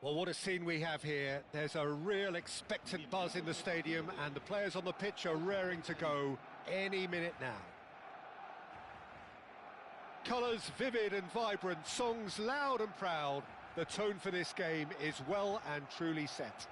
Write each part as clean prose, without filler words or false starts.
Well, what a scene we have here. There's a real expectant buzz in the stadium, and the players on the pitch are raring to go any minute now. Colours vivid and vibrant, songs loud and proud. The tone for this game is well and truly set.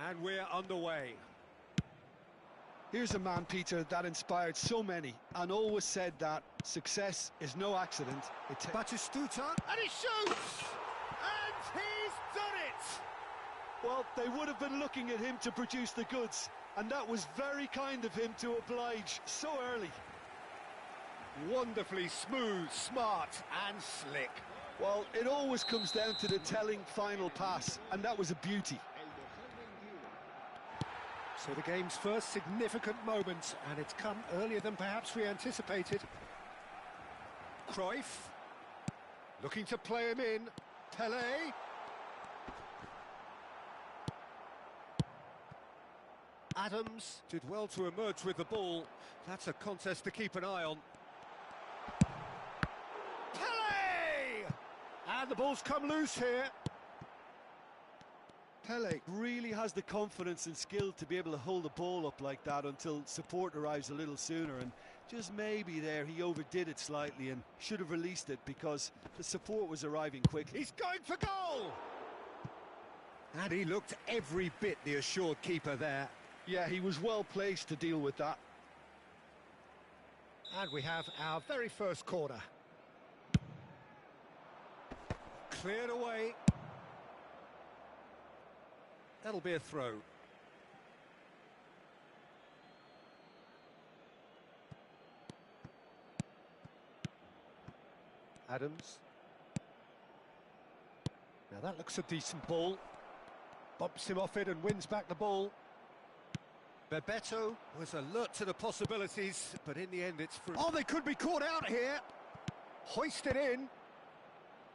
And we're underway. Here's a man, Peter, that inspired so many and always said that success is no accident. Batistuta, and he shoots! And he's done it! Well, they would have been looking at him to produce the goods, and that was very kind of him to oblige so early. Wonderfully smooth, smart and slick. Well, it always comes down to the telling final pass, and that was a beauty. So the game's first significant moment, and it's come earlier than perhaps we anticipated. Cruyff, looking to play him in. Pelé. Adams did well to emerge with the ball. That's a contest to keep an eye on. Pelé! And the ball's come loose here. Pelé really has the confidence and skill to be able to hold the ball up like that until support arrives a little sooner, and just maybe there he overdid it slightly and should have released it because the support was arriving quickly. He's going for goal! And he looked every bit the assured keeper there. Yeah, he was well placed to deal with that. And we have our very first corner. Cleared away. That'll be a throw. Adams. Now that looks a decent ball. Bumps him off it and wins back the ball. Bebeto was alert to the possibilities, but in the end it's through. Oh, they could be caught out here. Hoisted in.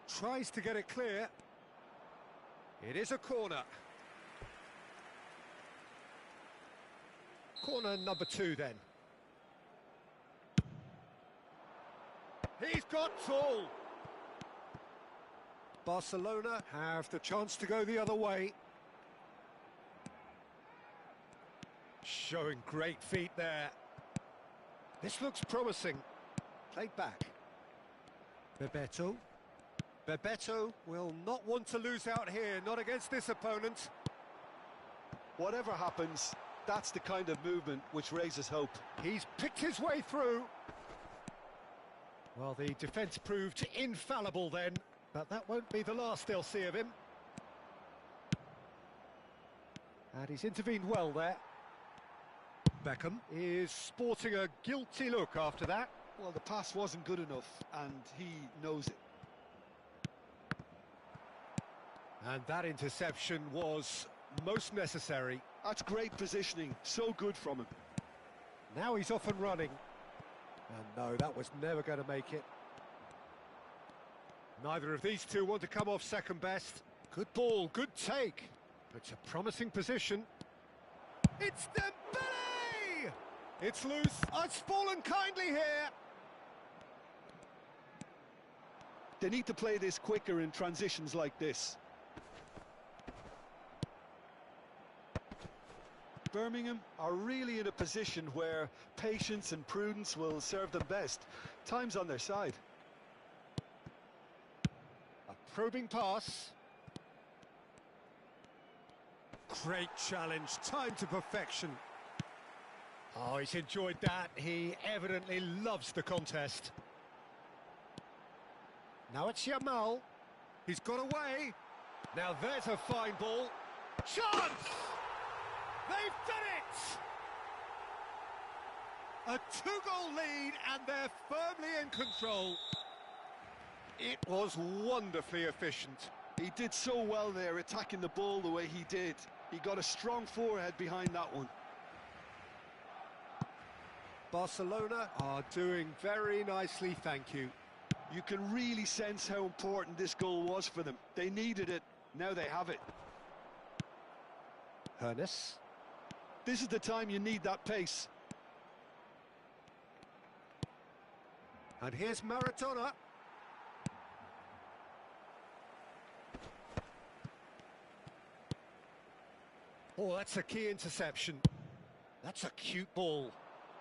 Tries to get it clear. It is a corner. Corner number 2 then. He's got tall. Barcelona have the chance to go the other way. Showing great feet there. This looks promising. Played back. Bebeto. Bebeto will not want to lose out here, not against this opponent. Whatever happens, that's the kind of movement which raises hope. He's picked his way through. Well, the defence proved infallible then, but that won't be the last they'll see of him. And he's intervened well there. Beckham is sporting a guilty look after that. Well, the pass wasn't good enough, and he knows it. And that interception was most necessary. That's great positioning, so good from him. Now he's off and running. And no, that was never going to make it. Neither of these two want to come off second best. Good ball, good take. It's a promising position. It's Dembele! It's loose. Oh, it's fallen kindly here. They need to play this quicker in transitions like this. Birmingham are really in a position where patience and prudence will serve them best. Time's on their side. A Probing pass. Great challenge, time to perfection. Oh, he's enjoyed that. He evidently loves the contest. Now it's Yamal. He's got away. Now there's a fine ball. Chance! They've done it! A two-goal lead, and they're firmly in control. It was wonderfully efficient. He did so well there, attacking the ball the way he did. He got a strong forehead behind that one. Barcelona are doing very nicely, thank you. You can really sense how important this goal was for them. They needed it, now they have it. Hernes. This is the time you need that pace. And here's Maradona. Oh, that's a key interception. That's a cute ball.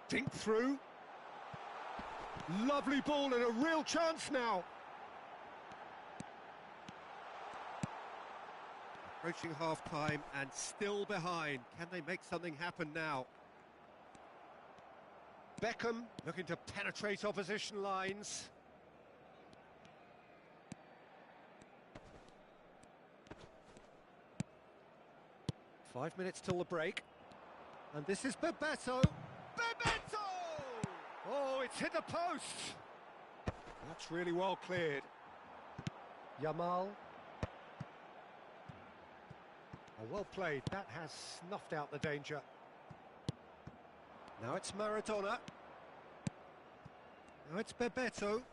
Think through. Lovely ball and a real chance now. Approaching half-time and still behind. Can they make something happen now? Beckham looking to penetrate opposition lines. Five minutes till the break. And this is Bebeto. Bebeto! Oh, it's hit the post. That's really well cleared. Yamal. Oh, well played. That has snuffed out the danger. Now it's Maradona. Now it's Bebeto.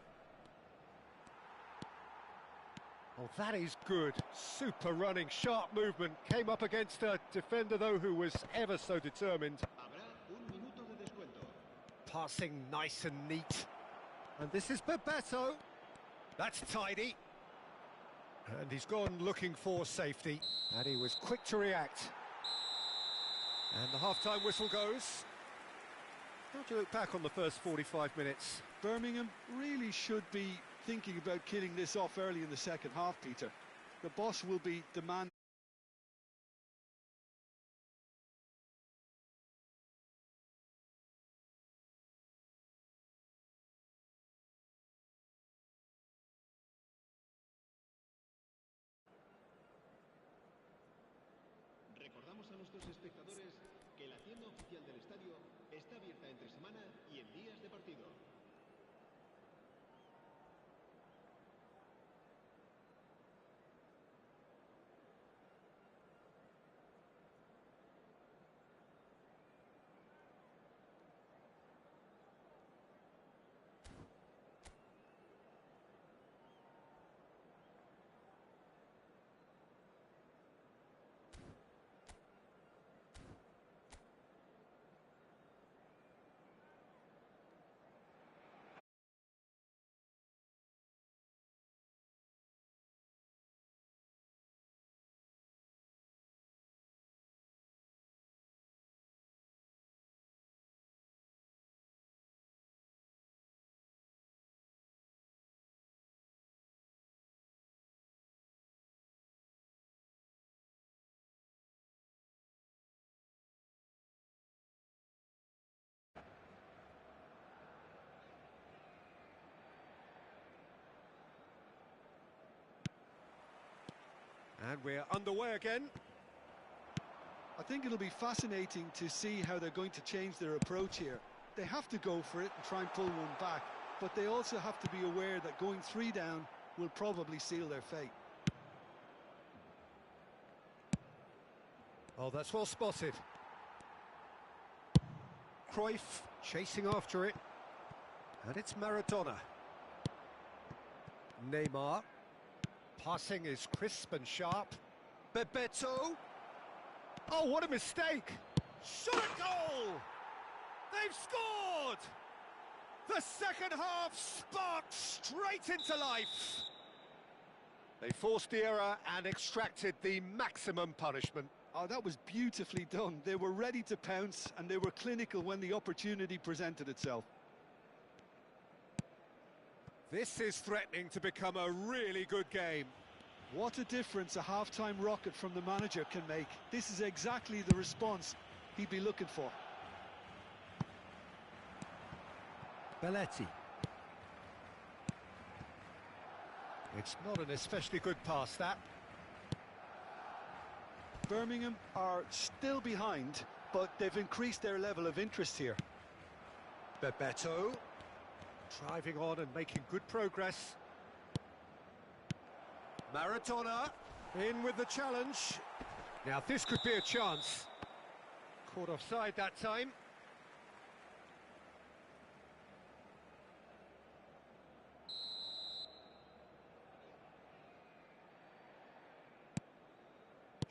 Oh, that is good. Super running, sharp movement. Came up against a defender, though, who was ever so determined. Passing nice and neat. And this is Bebeto. That's tidy. And he's gone looking for safety. And he was quick to react. And the half-time whistle goes. How do you look back on the first 45 minutes? Birmingham really should be thinking about killing this off early in the second half, Peter. The boss will be demanding. Recordamos a nuestros espectadores que la tienda oficial del estadio está abierta entre semana y en días de partido. And we're underway again. I think it'll be fascinating to see how they're going to change their approach here. They have to go for it and try and pull one back, but they also have to be aware that going 3 down will probably seal their fate. Oh, that's well spotted. Cruyff chasing after it. And it's Maradona. Neymar. Passing is crisp and sharp. Bebeto. Oh, what a mistake! Shot a goal! They've scored! The second half sparked straight into life. They forced the error and extracted the maximum punishment. Oh, that was beautifully done. They were ready to pounce and they were clinical when the opportunity presented itself. This is threatening to become a really good game. What a difference a half-time rocket from the manager can make. This is exactly the response he'd be looking for. Belletti. It's not an especially good pass, that. Birmingham are still behind, but they've increased their level of interest here. Bebeto, driving on and making good progress. Maradona, in with the challenge. Now this could be a chance. Caught offside that time.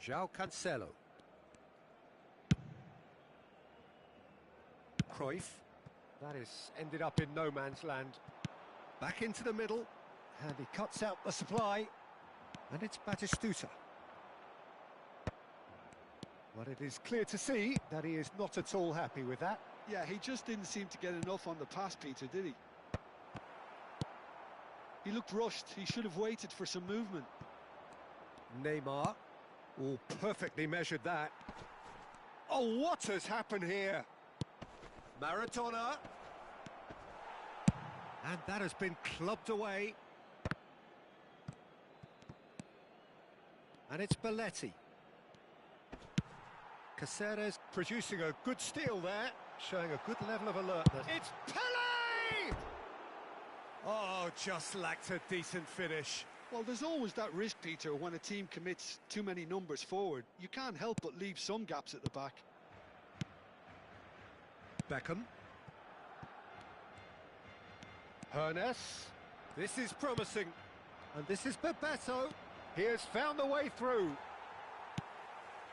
João Cancelo. Cruyff. That is ended up in no man's land. Back into the middle, and he cuts out the supply. And it's Batistuta. But it is clear to see that he is not at all happy with that. Yeah, he just didn't seem to get enough on the pass, Peter, did he? He looked rushed. He should have waited for some movement. Neymar. Oh, perfectly measured that. Oh, what has happened here? Maradona. And that has been clubbed away. And it's Belletti. Caceres producing a good steal there, showing a good level of alertness. It's Pele! Oh, just lacked a decent finish. Well, there's always that risk, Peter, when a team commits too many numbers forward. You can't help but leave some gaps at the back. Beckham. Hernes. This is promising. And this is Bebeto. He has found the way through.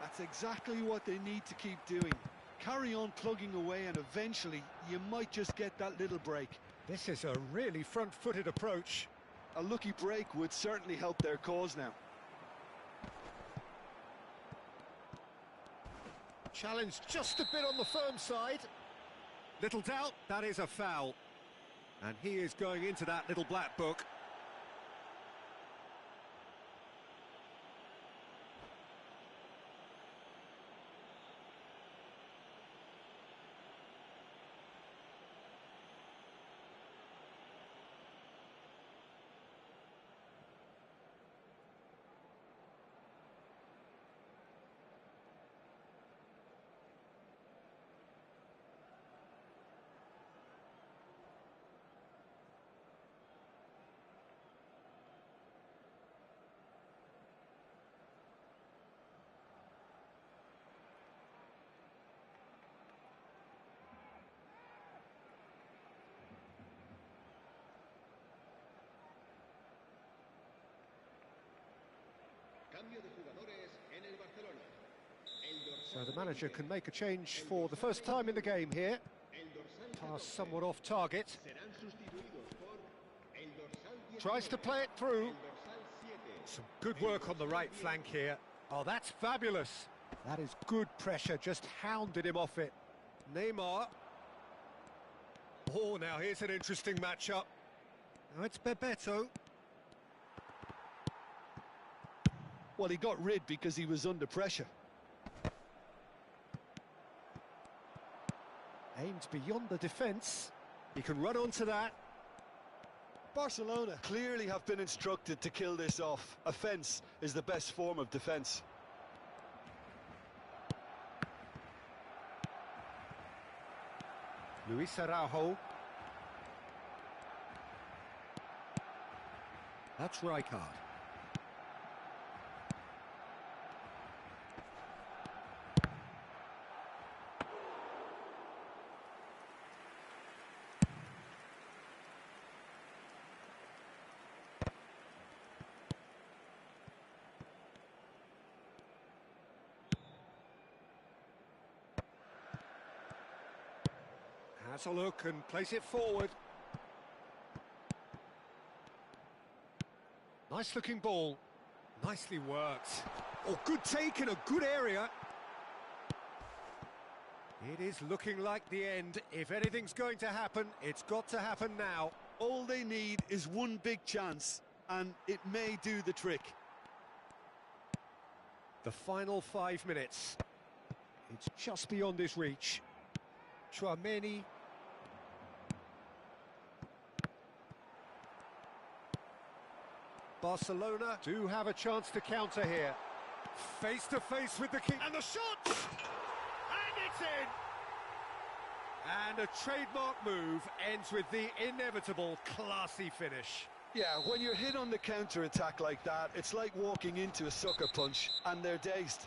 That's exactly what they need to keep doing. Carry on plugging away and eventually you might just get that little break. This is a really front-footed approach. A lucky break would certainly help their cause now. Challenge just a bit on the firm side. Little doubt, that is a foul. And he is going into that little black book. So the manager can make a change for the first time in the game here. Pass somewhat off target. Tries to play it through. Some good work on the right flank here. Oh, that's fabulous. That is good pressure, just hounded him off it. Neymar. Oh, now here's an interesting matchup. Now it's Bebeto. Well, he got rid because he was under pressure. Aimed beyond the defence. He can run onto that. Barcelona clearly have been instructed to kill this off. Offence is the best form of defence. Luis Araujo. That's Rijkaard. Has a look and plays it forward. Nice looking ball. Nicely worked. Oh, good take in a good area. It is looking like the end. If anything's going to happen, it's got to happen now. All they need is one big chance, and it may do the trick. The final 5 minutes. It's just beyond his reach. Chouameni. Barcelona do have a chance to counter here. Face to face with the keeper. And the shot! And it's in! And a trademark move ends with the inevitable classy finish. Yeah, when you're hit on the counter-attack like that, it's like walking into a sucker punch, and they're dazed.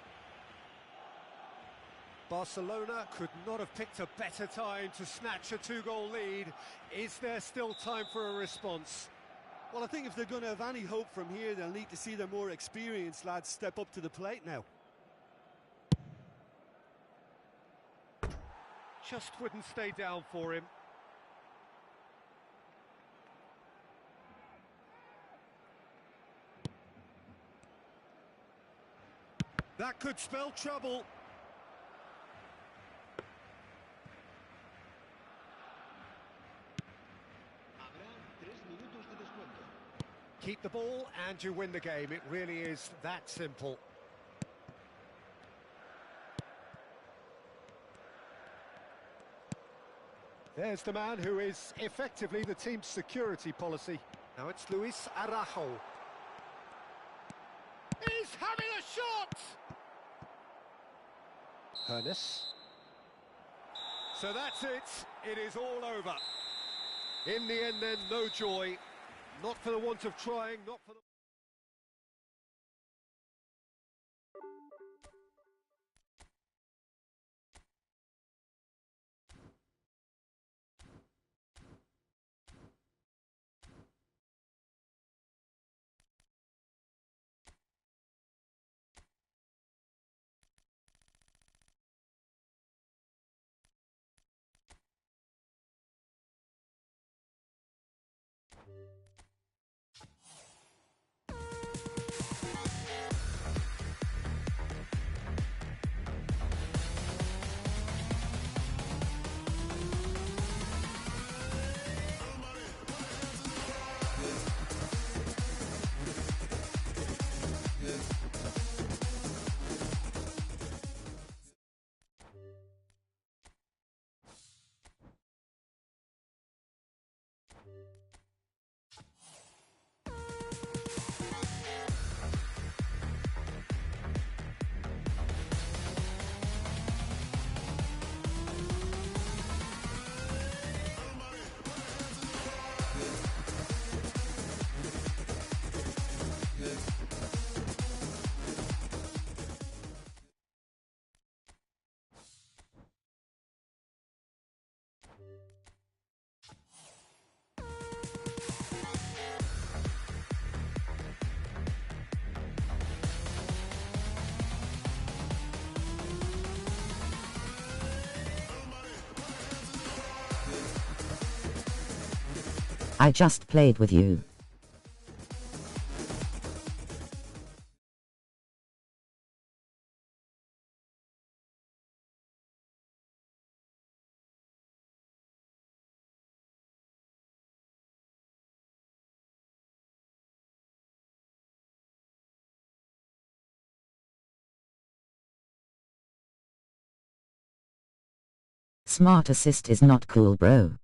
Barcelona could not have picked a better time to snatch a 2-goal lead. Is there still time for a response? Well, I think if they're going to have any hope from here, they'll need to see their more experienced lads step up to the plate now. Just wouldn't stay down for him. That could spell trouble. Keep the ball and you win the game. It really is that simple. There's the man who is effectively the team's security policy. Now it's Luis Araujo. He's having a shot! Hernes. So that's it. It is all over. In the end then, no joy. Not for the want of trying, not for the... I just played with you. Smart assist is not cool, bro.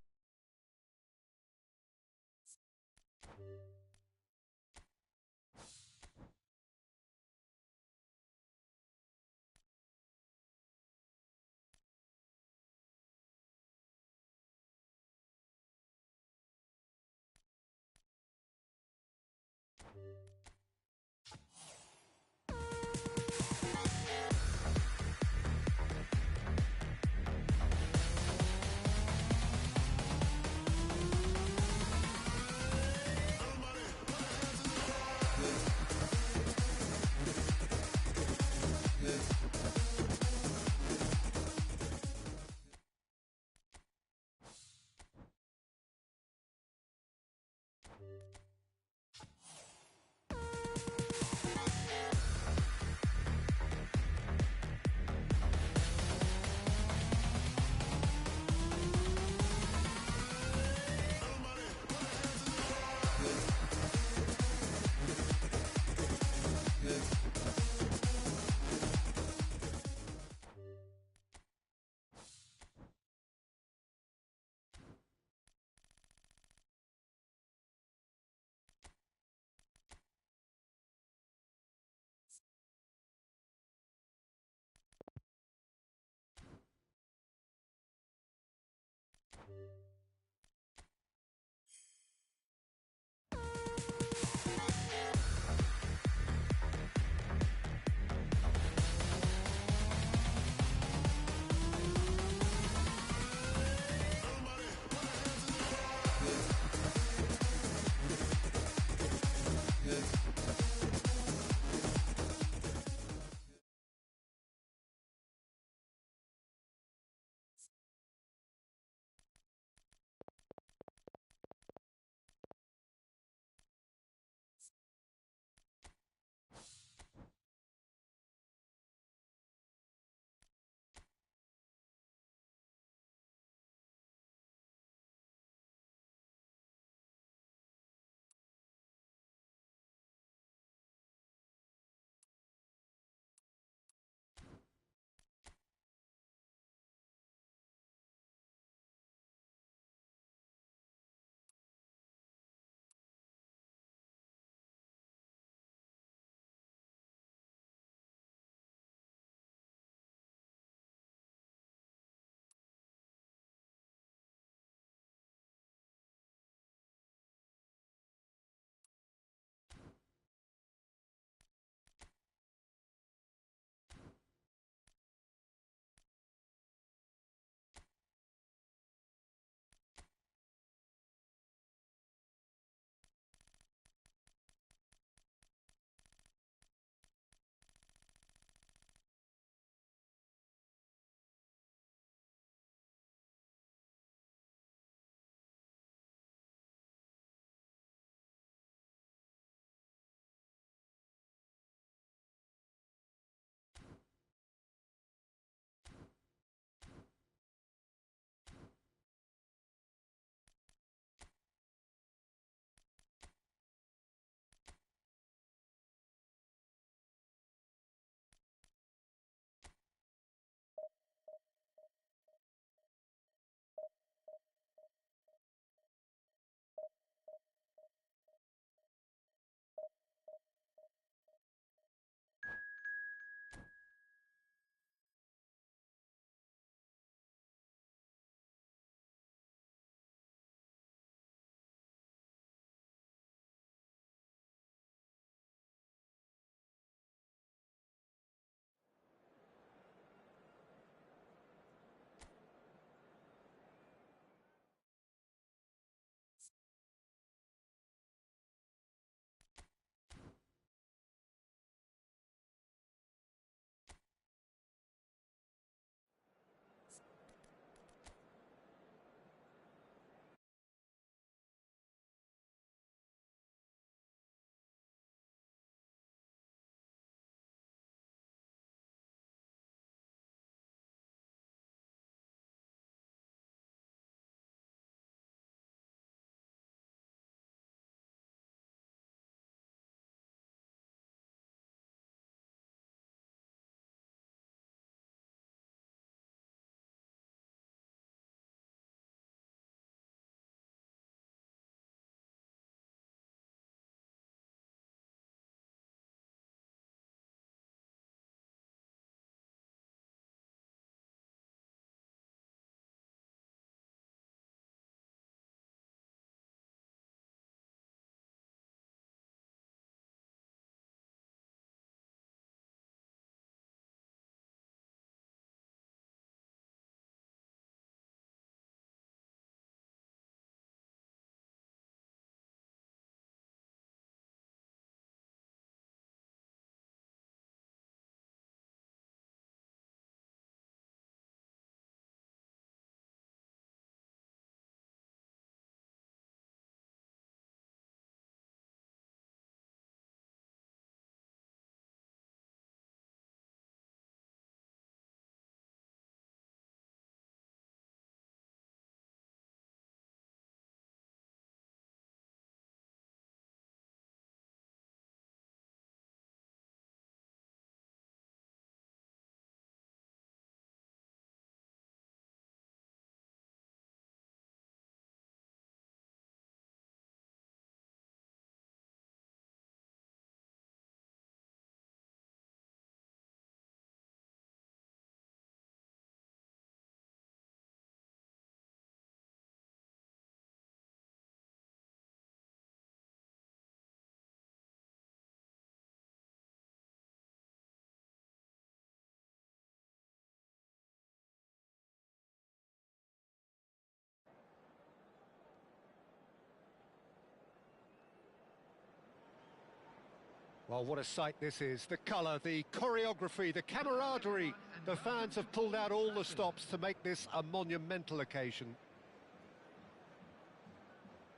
Well, what a sight this is. The colour, the choreography, the camaraderie. The fans have pulled out all the stops to make this a monumental occasion.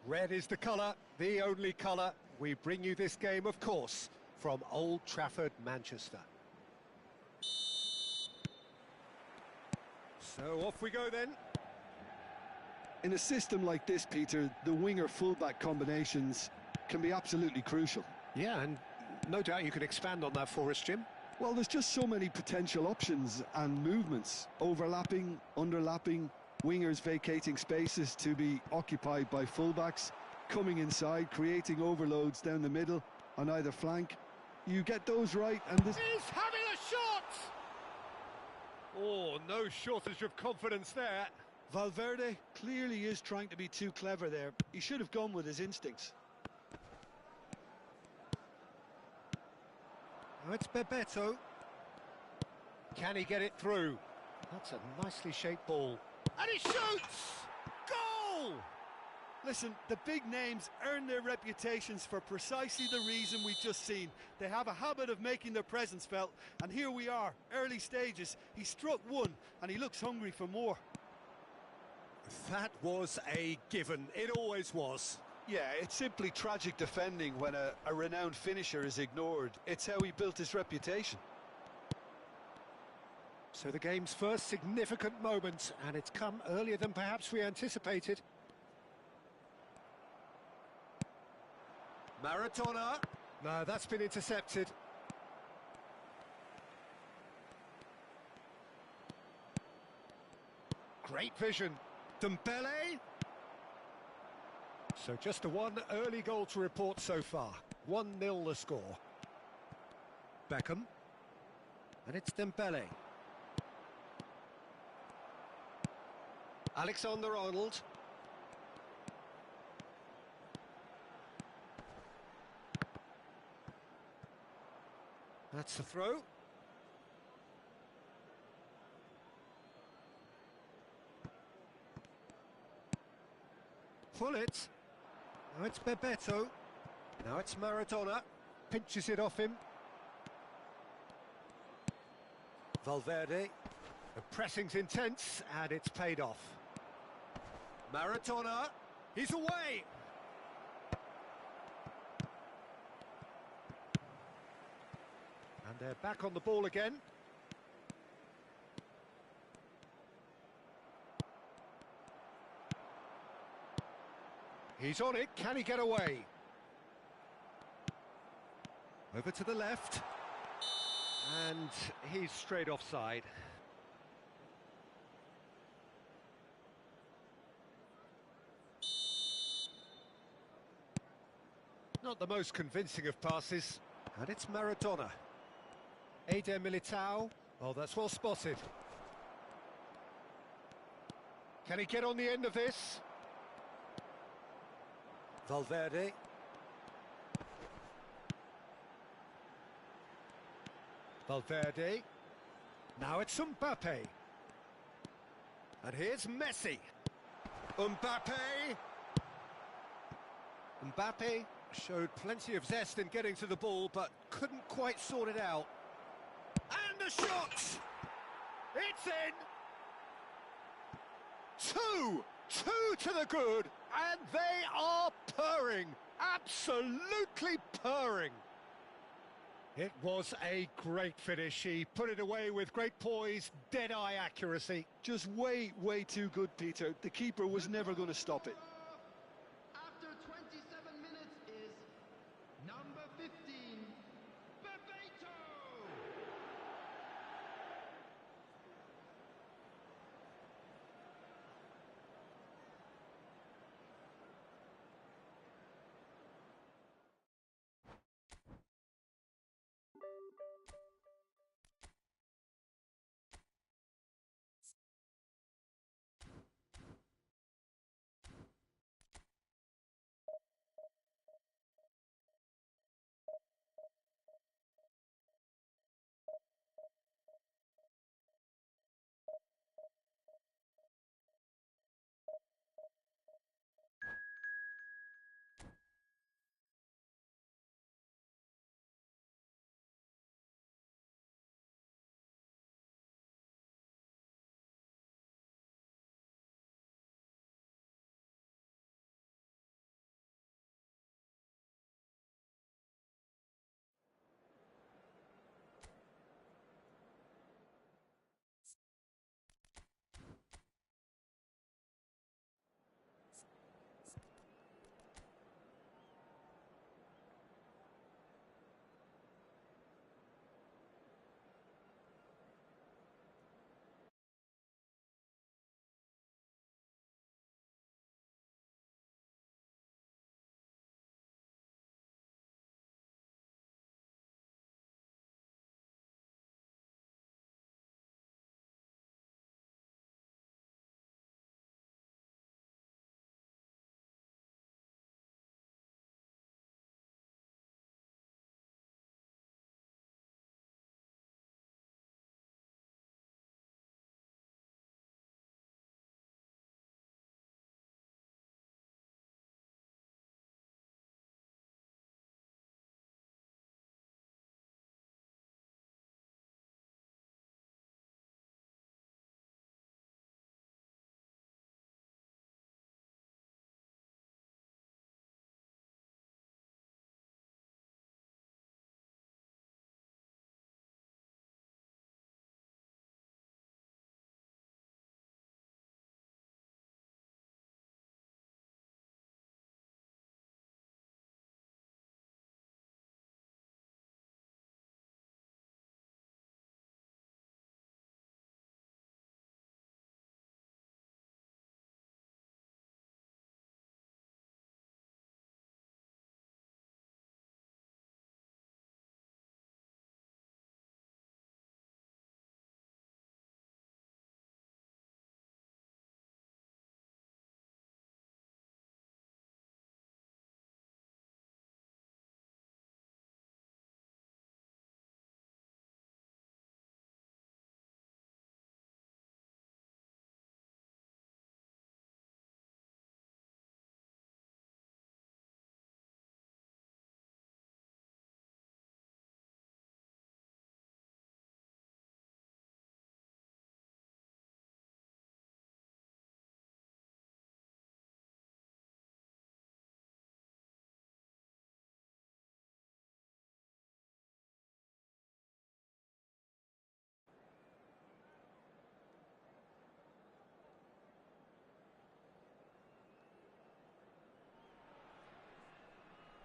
Red is the colour, the only colour. We bring you this game, of course, from Old Trafford, Manchester. So off we go then. In a system like this, Peter, the winger-fullback combinations can be absolutely crucial. Yeah, and no doubt you can expand on that for us, Jim. Well, there's just so many potential options and movements. Overlapping, underlapping, wingers vacating spaces to be occupied by fullbacks, coming inside, creating overloads down the middle on either flank. You get those right and this... He's having a shot! Oh, no shortage of confidence there. Valverde clearly is trying to be too clever there. He should have gone with his instincts. Now it's Bebeto. Can he get it through? That's a nicely shaped ball. And he shoots! Goal! Listen, the big names earn their reputations for precisely the reason we've just seen. They have a habit of making their presence felt, and here we are, early stages. He struck one, and he looks hungry for more. That was a given. It always was. Yeah, it's simply tragic defending when a renowned finisher is ignored. It's how he built his reputation. So the game's first significant moment, and it's come earlier than perhaps we anticipated. Maradona. No, that's been intercepted. Great vision. Dembele. So just the one early goal to report so far. 1-0 the score. Beckham. And it's Dembele. Alexander-Arnold. That's the throw. Pull it. Now it's Bebeto. Now it's Maradona. Pinches it off him. Valverde. The pressing's intense and it's paid off. Maradona. He's away. And they're back on the ball again. He's on it, can he get away? Over to the left. And he's straight offside. Not the most convincing of passes. And it's Maradona. Eder Militao. Oh, that's well spotted. Can he get on the end of this? Valverde. Valverde. Now it's Mbappe. And here's Messi. Mbappe. Mbappe showed plenty of zest in getting to the ball, but couldn't quite sort it out. And the shot! It's in! Two to the good, and they are purring, absolutely purring. It was a great finish. He put it away with great poise, dead-eye accuracy. Just way too good, Peter. The keeper was never going to stop it. After 27 minutes is number 15, Bebeto.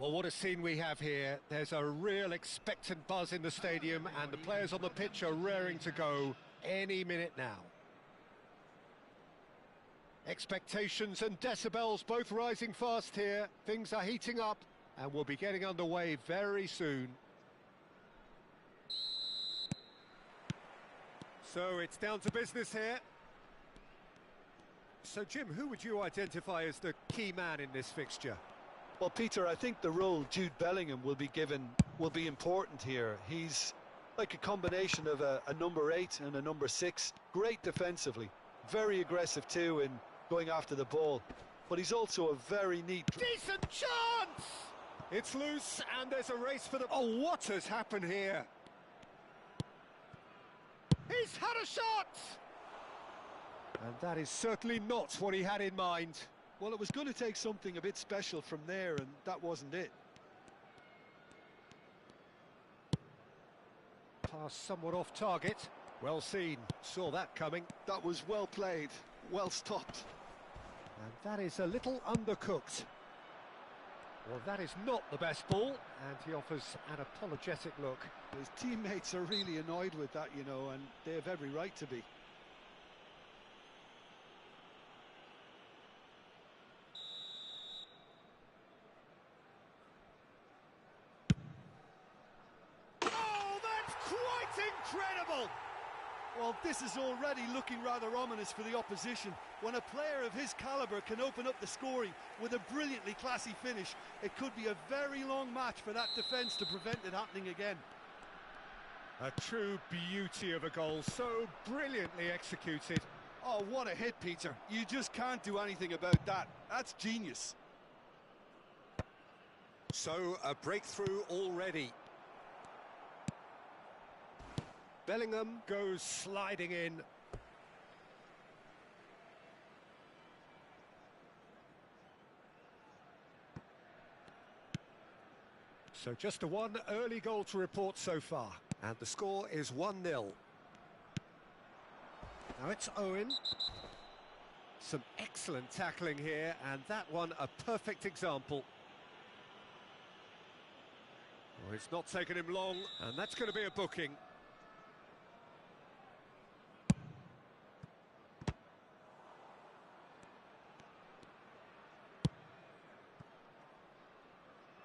Well, what a scene we have here. There's a real expectant buzz in the stadium, and the players on the pitch are raring to go any minute now. Expectations and decibels both rising fast here. Things are heating up, and we'll be getting underway very soon. So it's down to business here. So, Jim, who would you identify as the key man in this fixture? Well, Peter, I think the role Jude Bellingham will be given will be important here. He's like a combination of a number 8 and a number 6. Great defensively, very aggressive too in going after the ball. But he's also a very neat... Decent chance! It's loose and there's a race for the... Oh, what has happened here? He's had a shot! And that is certainly not what he had in mind. Well, it was going to take something a bit special from there, and that wasn't it. Pass somewhat off target. Well seen. Saw that coming. That was well played, well stopped. And that is a little undercooked. Well, that is not the best ball, and he offers an apologetic look. His teammates are really annoyed with that, you know, and they have every right to be. Incredible! Well, this is already looking rather ominous for the opposition. When a player of his calibre can open up the scoring with a brilliantly classy finish, it could be a very long match for that defence to prevent it happening again. A true beauty of a goal, so brilliantly executed. Oh, what a hit, Peter. You just can't do anything about that. That's genius. So, a breakthrough already. Bellingham goes sliding in. So just the one early goal to report so far. And the score is 1-0. Now it's Owen. Some excellent tackling here, and that one a perfect example. Oh, it's not taken him long, and that's going to be a booking.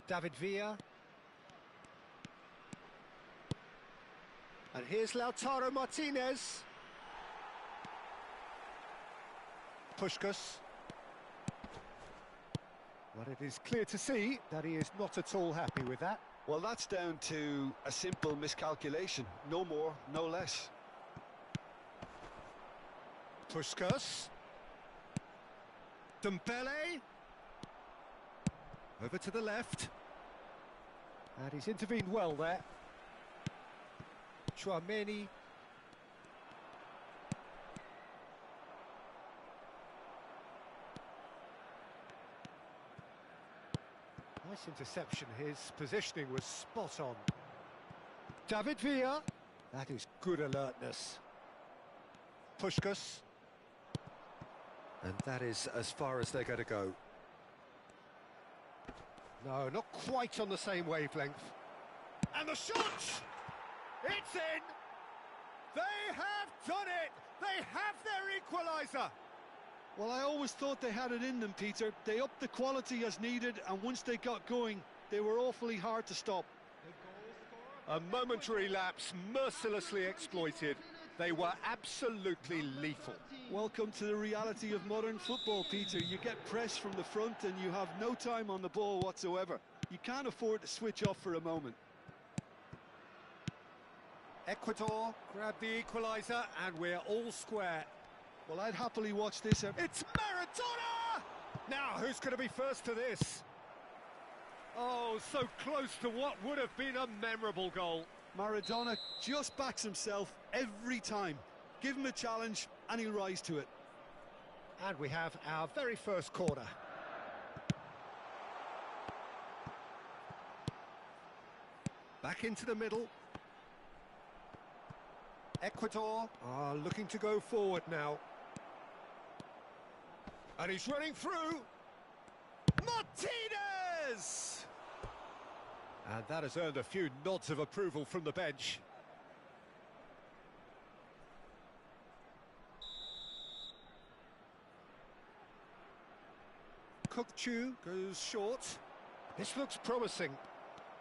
David Villa. And here's Lautaro Martinez. Puskás. Well, it is clear to see that he is not at all happy with that. Well, that's down to a simple miscalculation. No more, no less. Puskás. Dembele. Over to the left. And he's intervened well there. Chouameni. Nice interception. His positioning was spot on. David Villa. That is good alertness. Puskás. And that is as far as they're going to go. No, not quite on the same wavelength. And the shot! It's in! They have done it! They have their equaliser! Well, I always thought they had it in them, Peter. They upped the quality as needed, and once they got going, they were awfully hard to stop. A momentary lapse, mercilessly exploited. They were absolutely lethal. Welcome to the reality of modern football, Peter. You get pressed from the front and you have no time on the ball whatsoever. You can't afford to switch off for a moment. Ecuador grab the equaliser and we're all square. Well, I'd happily watch this. It's Maradona! Now, who's going to be first to this? Oh, so close to what would have been a memorable goal. Maradona just backs himself every time. Give him a challenge and he'll rise to it. And we have our very first corner. Back into the middle. Ecuador are looking to go forward now. And he's running through. Martinez! And that has earned a few nods of approval from the bench. Pt2 goes short. This looks promising.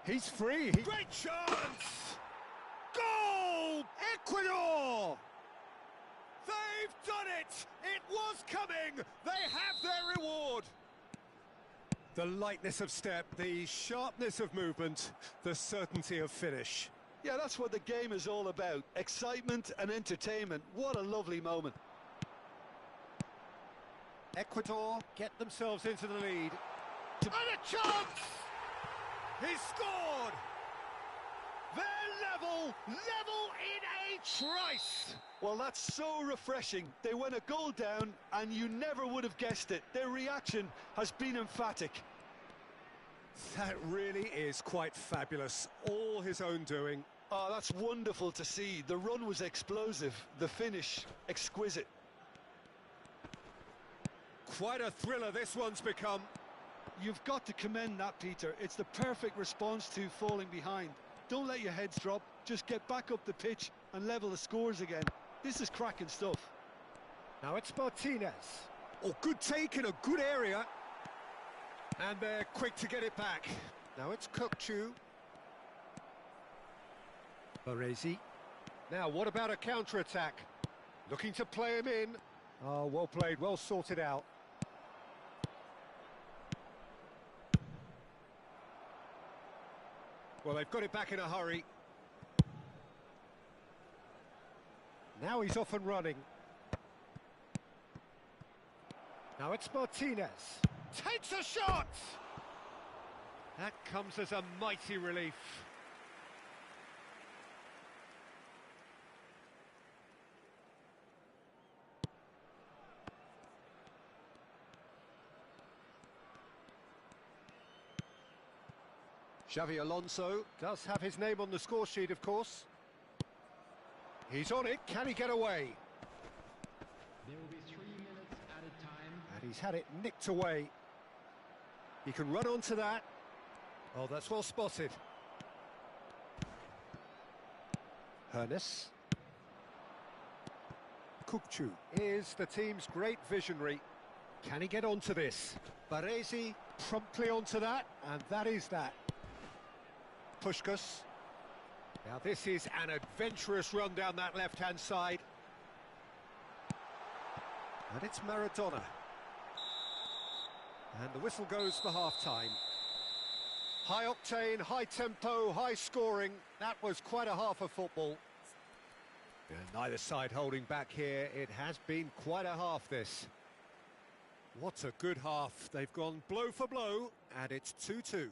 He's free. Great chance! Goal! Ecuador! They've done it! It was coming! They have their reward! The lightness of step, the sharpness of movement, the certainty of finish. Yeah, that's what the game is all about. Excitement and entertainment. What a lovely moment. Ecuador get themselves into the lead. And a chance! He's scored! They're level in a trice! Well, that's so refreshing. They went a goal down and you never would have guessed it. Their reaction has been emphatic. That really is quite fabulous. All his own doing. Oh, that's wonderful to see. The run was explosive, the finish exquisite. Quite a thriller this one's become. You've got to commend that, Peter. It's the perfect response to falling behind. Don't let your heads drop. Just get back up the pitch and level the scores again. This is cracking stuff. Now it's Martinez. Oh, good take in a good area. And they're quick to get it back. Now it's Pt2. Baresi. Now, what about a counter-attack? Looking to play him in. Oh, well played, well sorted out. Well, they've got it back in a hurry. Now he's off and running. Now it's Martinez. Takes a shot! That comes as a mighty relief. Xavi Alonso does have his name on the score sheet, of course. He's on it. Can he get away? There will be 3 minutes at a time. And he's had it nicked away. He can run onto that. Oh, that's well spotted. Hernes. Pt2 is the team's great visionary. Can he get onto this? Baresi promptly onto that, and that is that. Puskás. Now this is an adventurous run down that left-hand side. And it's Maradona. And the whistle goes for half-time. High octane, high tempo, high scoring. That was quite a half of football. And neither side holding back here. It has been quite a half, this. What a good half. They've gone blow for blow, and it's 2-2.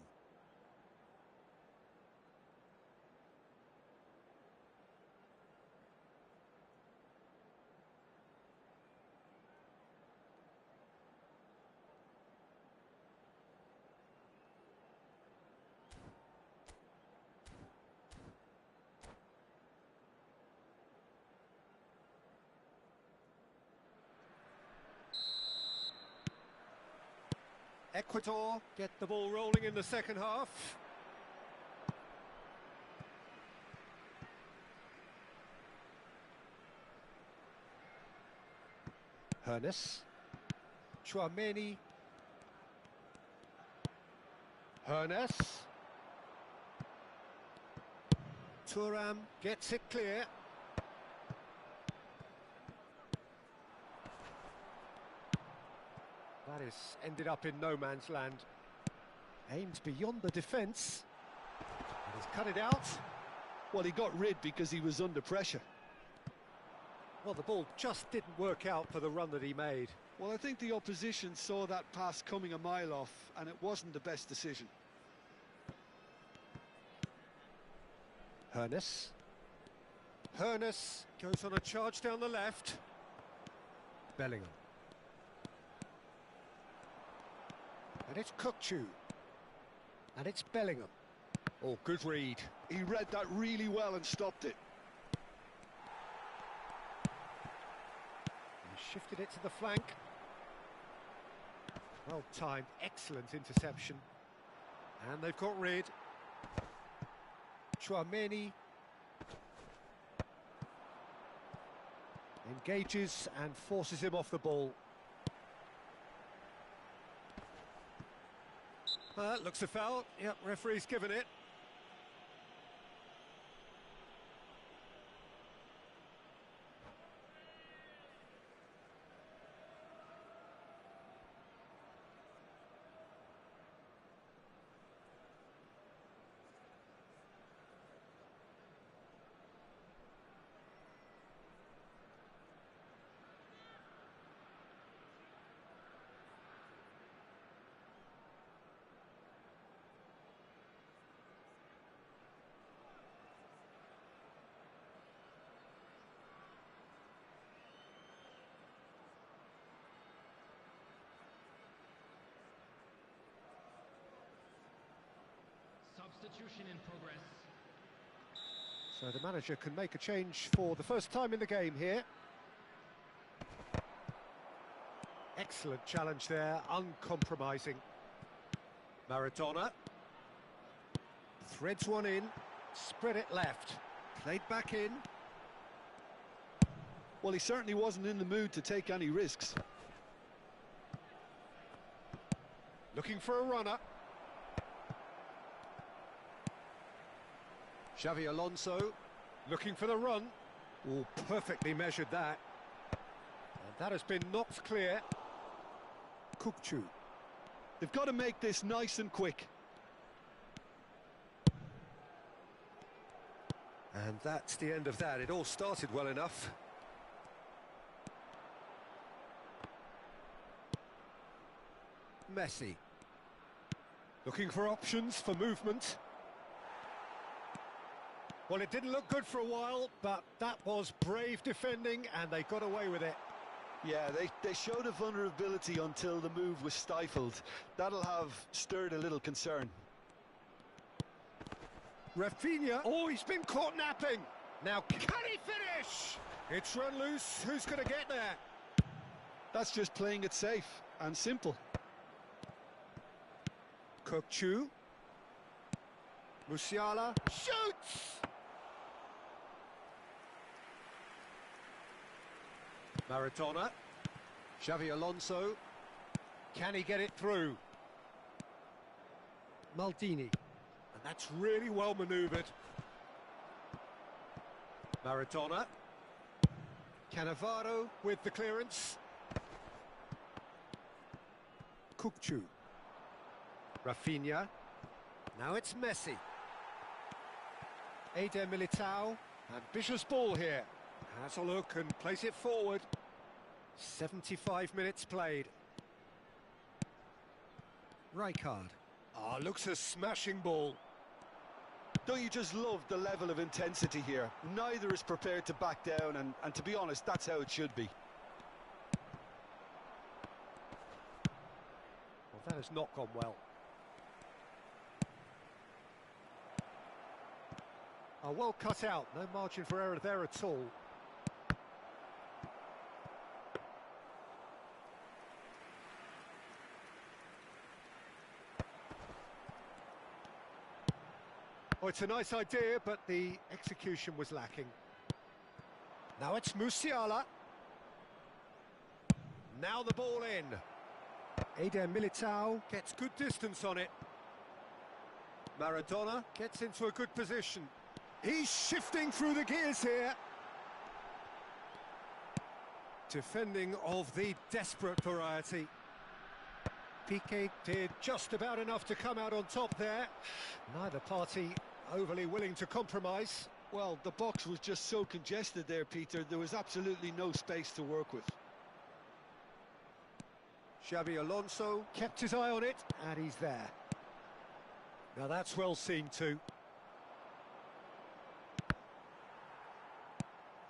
Ecuador get the ball rolling in the second half. Hernes. Tchouaméni. Hernes. Thuram gets it clear. That is ended up in no man's land. Aimed beyond the defence. And he's cut it out. Well, he got rid because he was under pressure. Well, the ball just didn't work out for the run that he made. Well, I think the opposition saw that pass coming a mile off, and it wasn't the best decision. Hernes. Hernes goes on a charge down the left. Bellingham. And it's Pt2. And it's Bellingham. Oh, good read. He read that really well and stopped it. He shifted it to the flank. Well timed, excellent interception. And they've got rid. Chouameni engages and forces him off the ball. Looks a foul. Yep, referee's given it. Substitution in progress. So the manager can make a change for the first time in the game here. Excellent challenge there, uncompromising. Maradona threads one in, spread it left, played back in. Well, he certainly wasn't in the mood to take any risks. Looking for a runner. Xavi Alonso looking for the run. Oh, perfectly measured that. And that has been knocked clear. Kukçu. They've got to make this nice and quick. And that's the end of that. It all started well enough. Messi. Looking for options for movement. Well, it didn't look good for a while, but that was brave defending, and they got away with it. Yeah, they showed a vulnerability until the move was stifled. That'll have stirred a little concern. Rafinha, oh, he's been caught napping. Now, can he finish? It's run loose, who's going to get there? That's just playing it safe and simple. Kukçu. Musiala shoots! Maradona. Xavi Alonso. Can he get it through? Maldini. And that's really well manoeuvred. Maradona. Cannavaro with the clearance. Kukçu. Rafinha. Now it's Messi. Eder Militao. Ambitious ball here. Has a look and plays it forward. 75 minutes played. Rijkaard. Ah, looks a smashing ball. Don't you just love the level of intensity here? Neither is prepared to back down, and to be honest, that's how it should be. Well, that has not gone well. Oh, well cut out, no margin for error there at all. Oh, it's a nice idea, but the execution was lacking. Now it's Musiala. Now the ball in. Eder Militao gets good distance on it. Maradona gets into a good position. He's shifting through the gears here. Defending of the desperate variety. Piqué did just about enough to come out on top there. Neither party overly willing to compromise. Well, the box was just so congested there, Peter. There was absolutely no space to work with. Xavi Alonso kept his eye on it, and he's there. Now that's well seen too.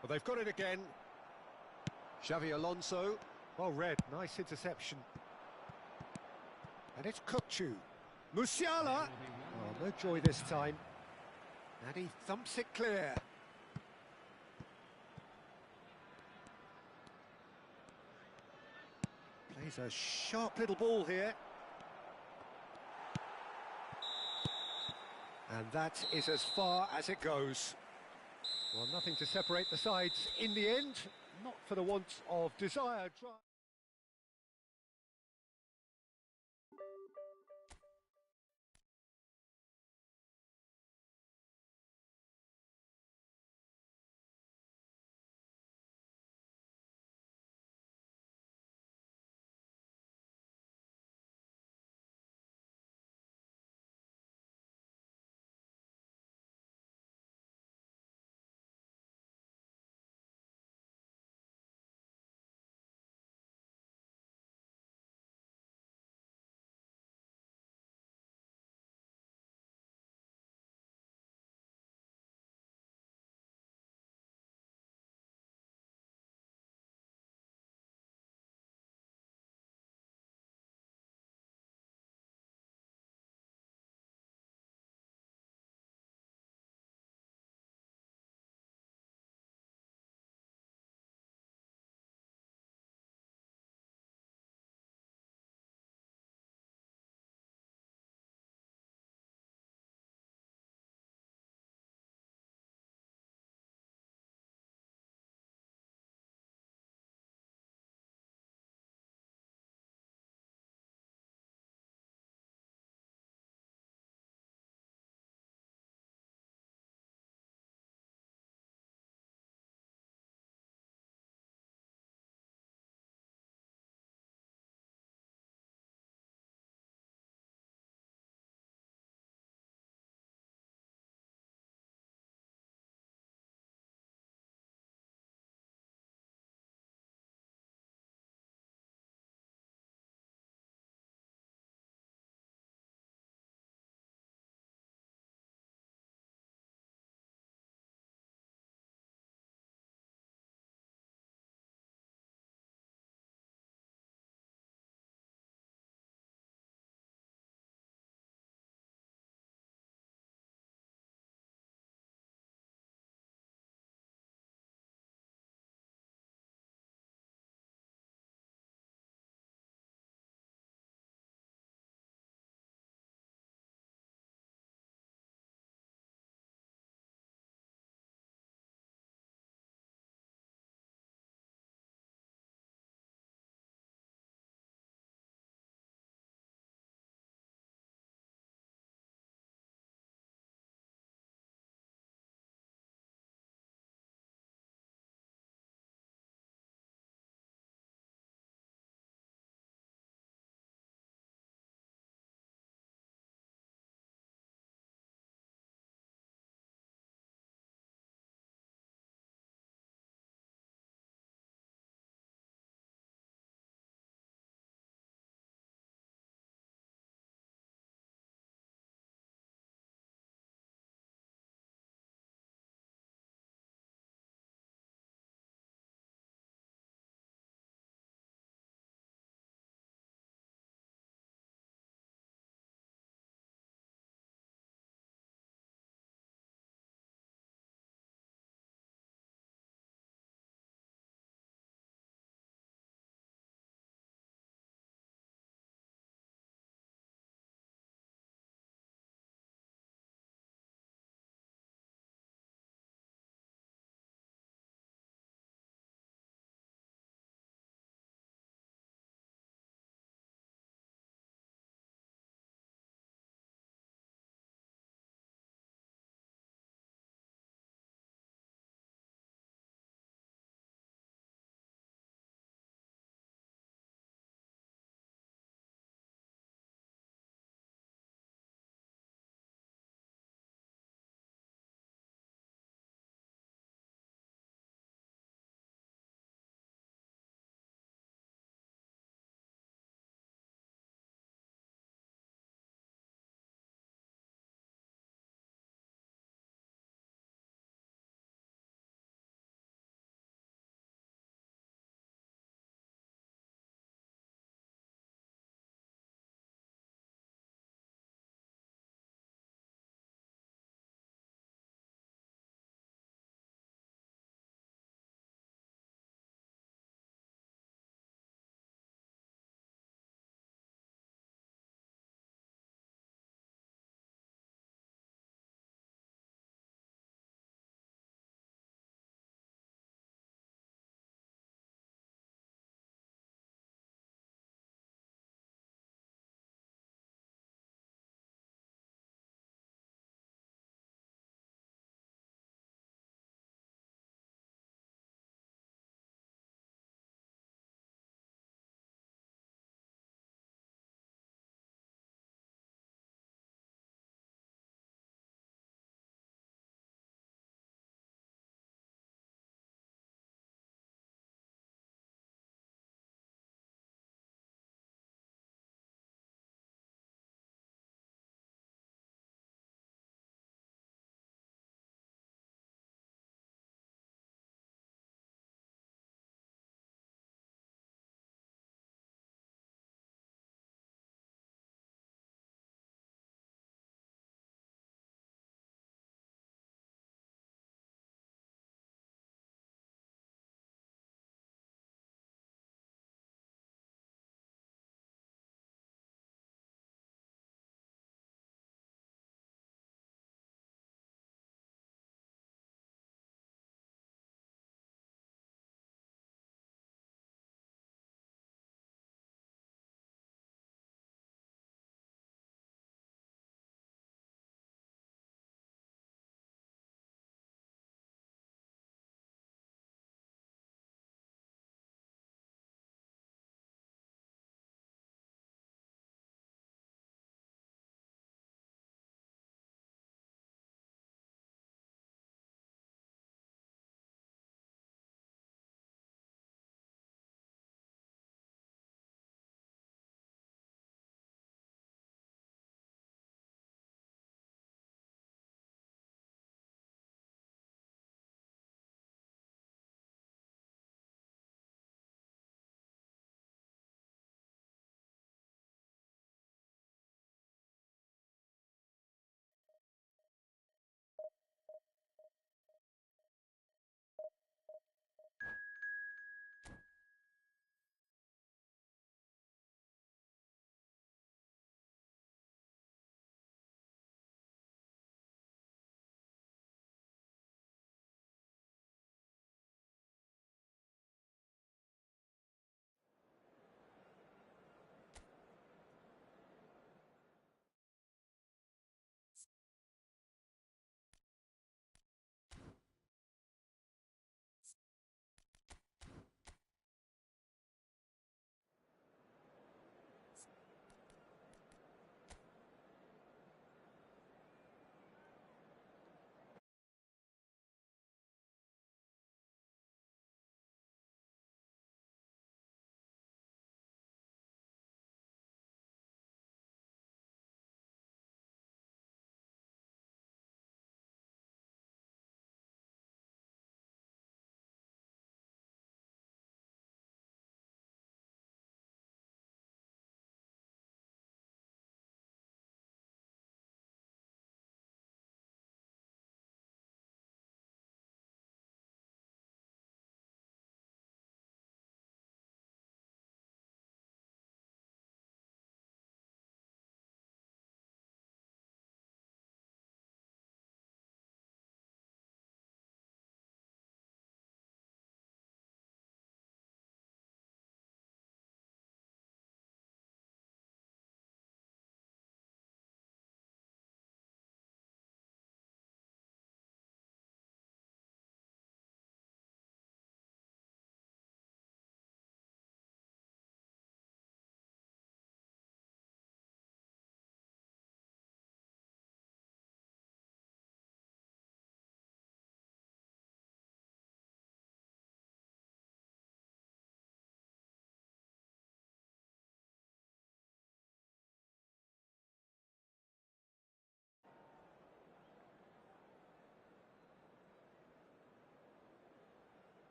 Well, they've got it again. Xavi Alonso. Well read, nice interception. And it's Kukçu. Musiala. Oh, no joy this time. And he thumps it clear. Plays a sharp little ball here. And that is as far as it goes. Well, nothing to separate the sides in the end, not for the want of desired drive.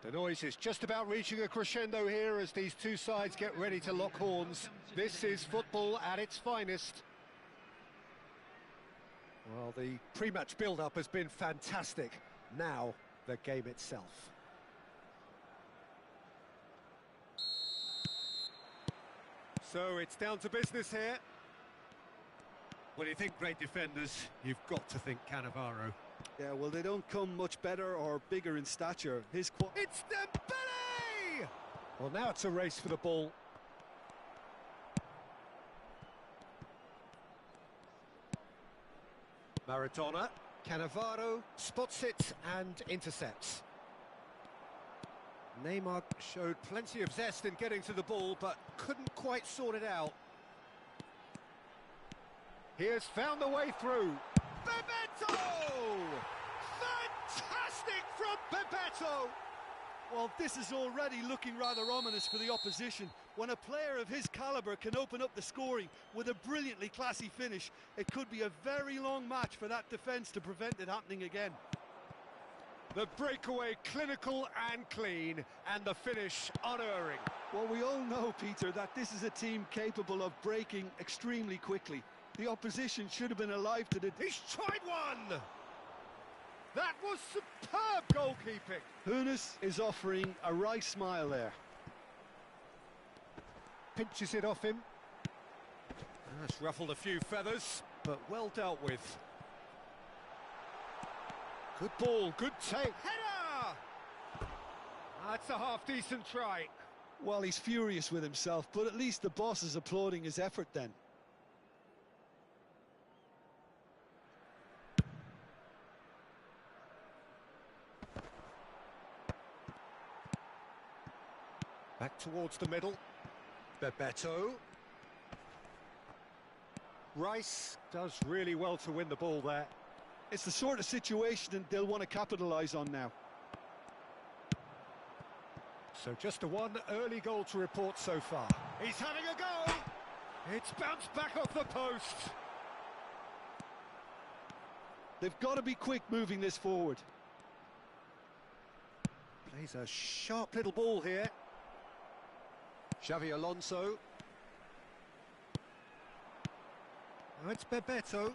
The noise is just about reaching a crescendo here as these two sides get ready to lock horns. This is football at its finest. Well, the pre-match build-up has been fantastic. Now, the game itself. So it's down to business here. When you think great defenders, you've got to think Cannavaro. Yeah, well, they don't come much better or bigger in stature. It's Dembele! Well, now it's a race for the ball. Maradona, Cannavaro spots it and intercepts. Neymar showed plenty of zest in getting to the ball, but couldn't quite sort it out. He has found the way through. Bebeto! Fantastic from Bebeto! Well, this is already looking rather ominous for the opposition. When a player of his calibre can open up the scoring with a brilliantly classy finish, it could be a very long match for that defence to prevent it happening again. The breakaway clinical and clean, and the finish unerring. Well, we all know, Peter, that this is a team capable of breaking extremely quickly. The opposition should have been alive to the... He's tried one! That was superb goalkeeping. Hunis is offering a right smile there. Pinches it off him. That's ruffled a few feathers, but well dealt with. Good ball, good take. Header! That's a half-decent try. Well, he's furious with himself, but at least the boss is applauding his effort then. Back towards the middle. Bebeto. Rice does really well to win the ball there. It's the sort of situation they'll want to capitalise on now. So just a one early goal to report so far. He's having a go! It's bounced back off the post. They've got to be quick moving this forward. Plays a sharp little ball here. Xavi Alonso. Now it's Bebeto.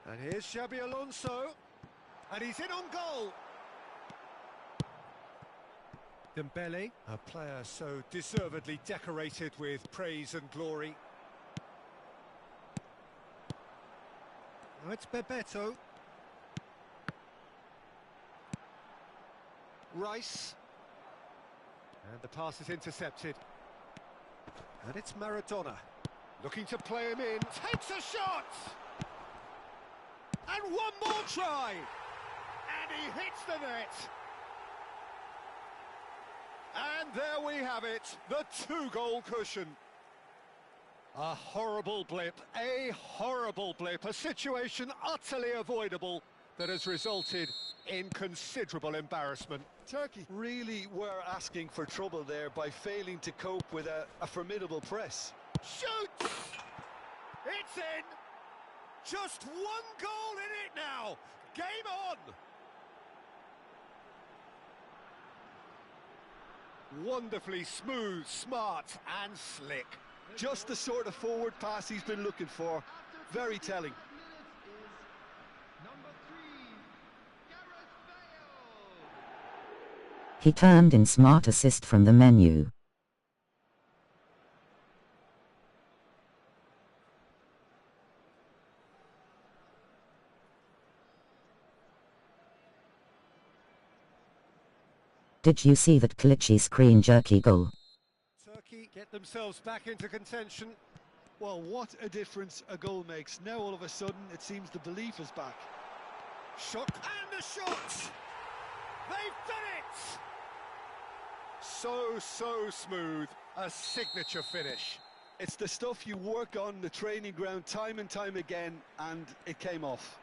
And here's Xabi Alonso. And he's in on goal. Dembele, a player so deservedly decorated with praise and glory. Now it's Bebeto. Rice. And the pass is intercepted. And it's Maradona. Looking to play him in. Takes a shot! And one more try! And he hits the net! And there we have it, the two-goal cushion. A horrible blip, a situation utterly avoidable that has resulted in considerable embarrassment. Turkey really were asking for trouble there by failing to cope with a formidable press. Shoots! It's in! Just one goal in it now! Game on! Wonderfully smooth, smart and slick. Just the sort of forward pass he's been looking for. Very telling. He turned in smart assist from the menu. Did you see that glitchy screen jerky goal? Turkey get themselves back into contention. Well, what a difference a goal makes. Now all of a sudden it seems the belief is back. Shot and a shot! They've done it! So smooth, a signature finish. It's the stuff you work on the training ground time and time again, and it came off.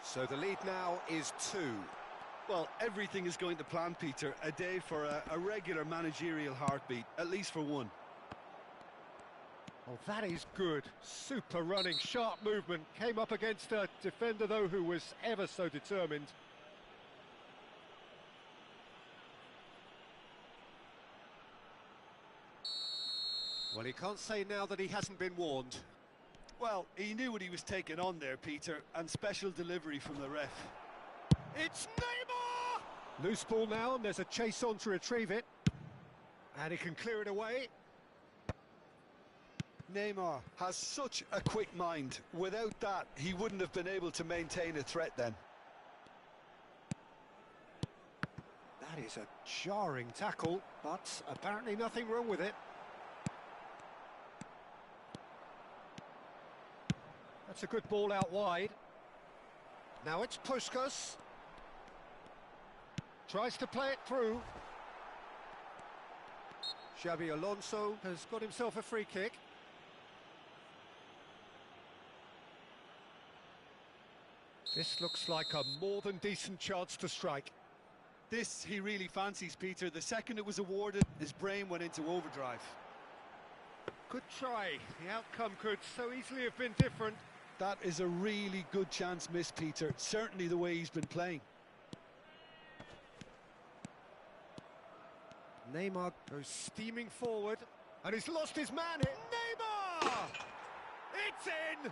So the lead now is 2. Well, everything is going to plan, Peter. A day for a regular managerial heartbeat, at least for one. Oh, that is good. Super running, sharp movement. Came up against a defender, though, who was ever so determined. Well, he can't say now that he hasn't been warned. Well, he knew what he was taking on there, Peter, and special delivery from the ref. It's Neymar! Loose ball now, and there's a chase on to retrieve it. And he can clear it away. Neymar has such a quick mind. Without that, he wouldn't have been able to maintain a threat then. That is a jarring tackle, but apparently nothing wrong with it. That's a good ball out wide. Now it's Puskás. Tries to play it through. Xabi Alonso has got himself a free kick. This looks like a more than decent chance to strike. This he really fancies, Peter. The second it was awarded, his brain went into overdrive. Good try. The outcome could so easily have been different. That is a really good chance missed, Peter. Certainly the way he's been playing. Neymar goes steaming forward, and he's lost his man here. Neymar! It's in!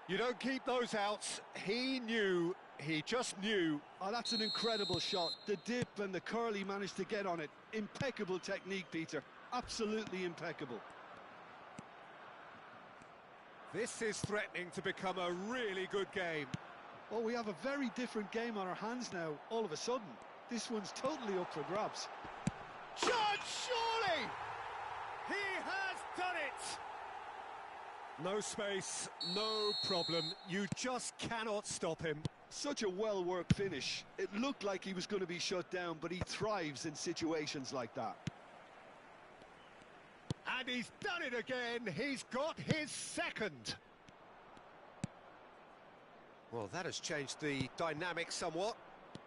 You don't keep those outs. He knew, he just knew. Oh, that's an incredible shot. The dip and the curl he managed to get on it. Impeccable technique, Peter. Absolutely impeccable. This is threatening to become a really good game. Well, we have a very different game on our hands now, all of a sudden. This one's totally up for grabs. Judge, surely! He has done it! No space, no problem. You just cannot stop him. Such a well-worked finish. It looked like he was going to be shut down, but he thrives in situations like that. And he's done it again. He's got his second. Well, that has changed the dynamic somewhat.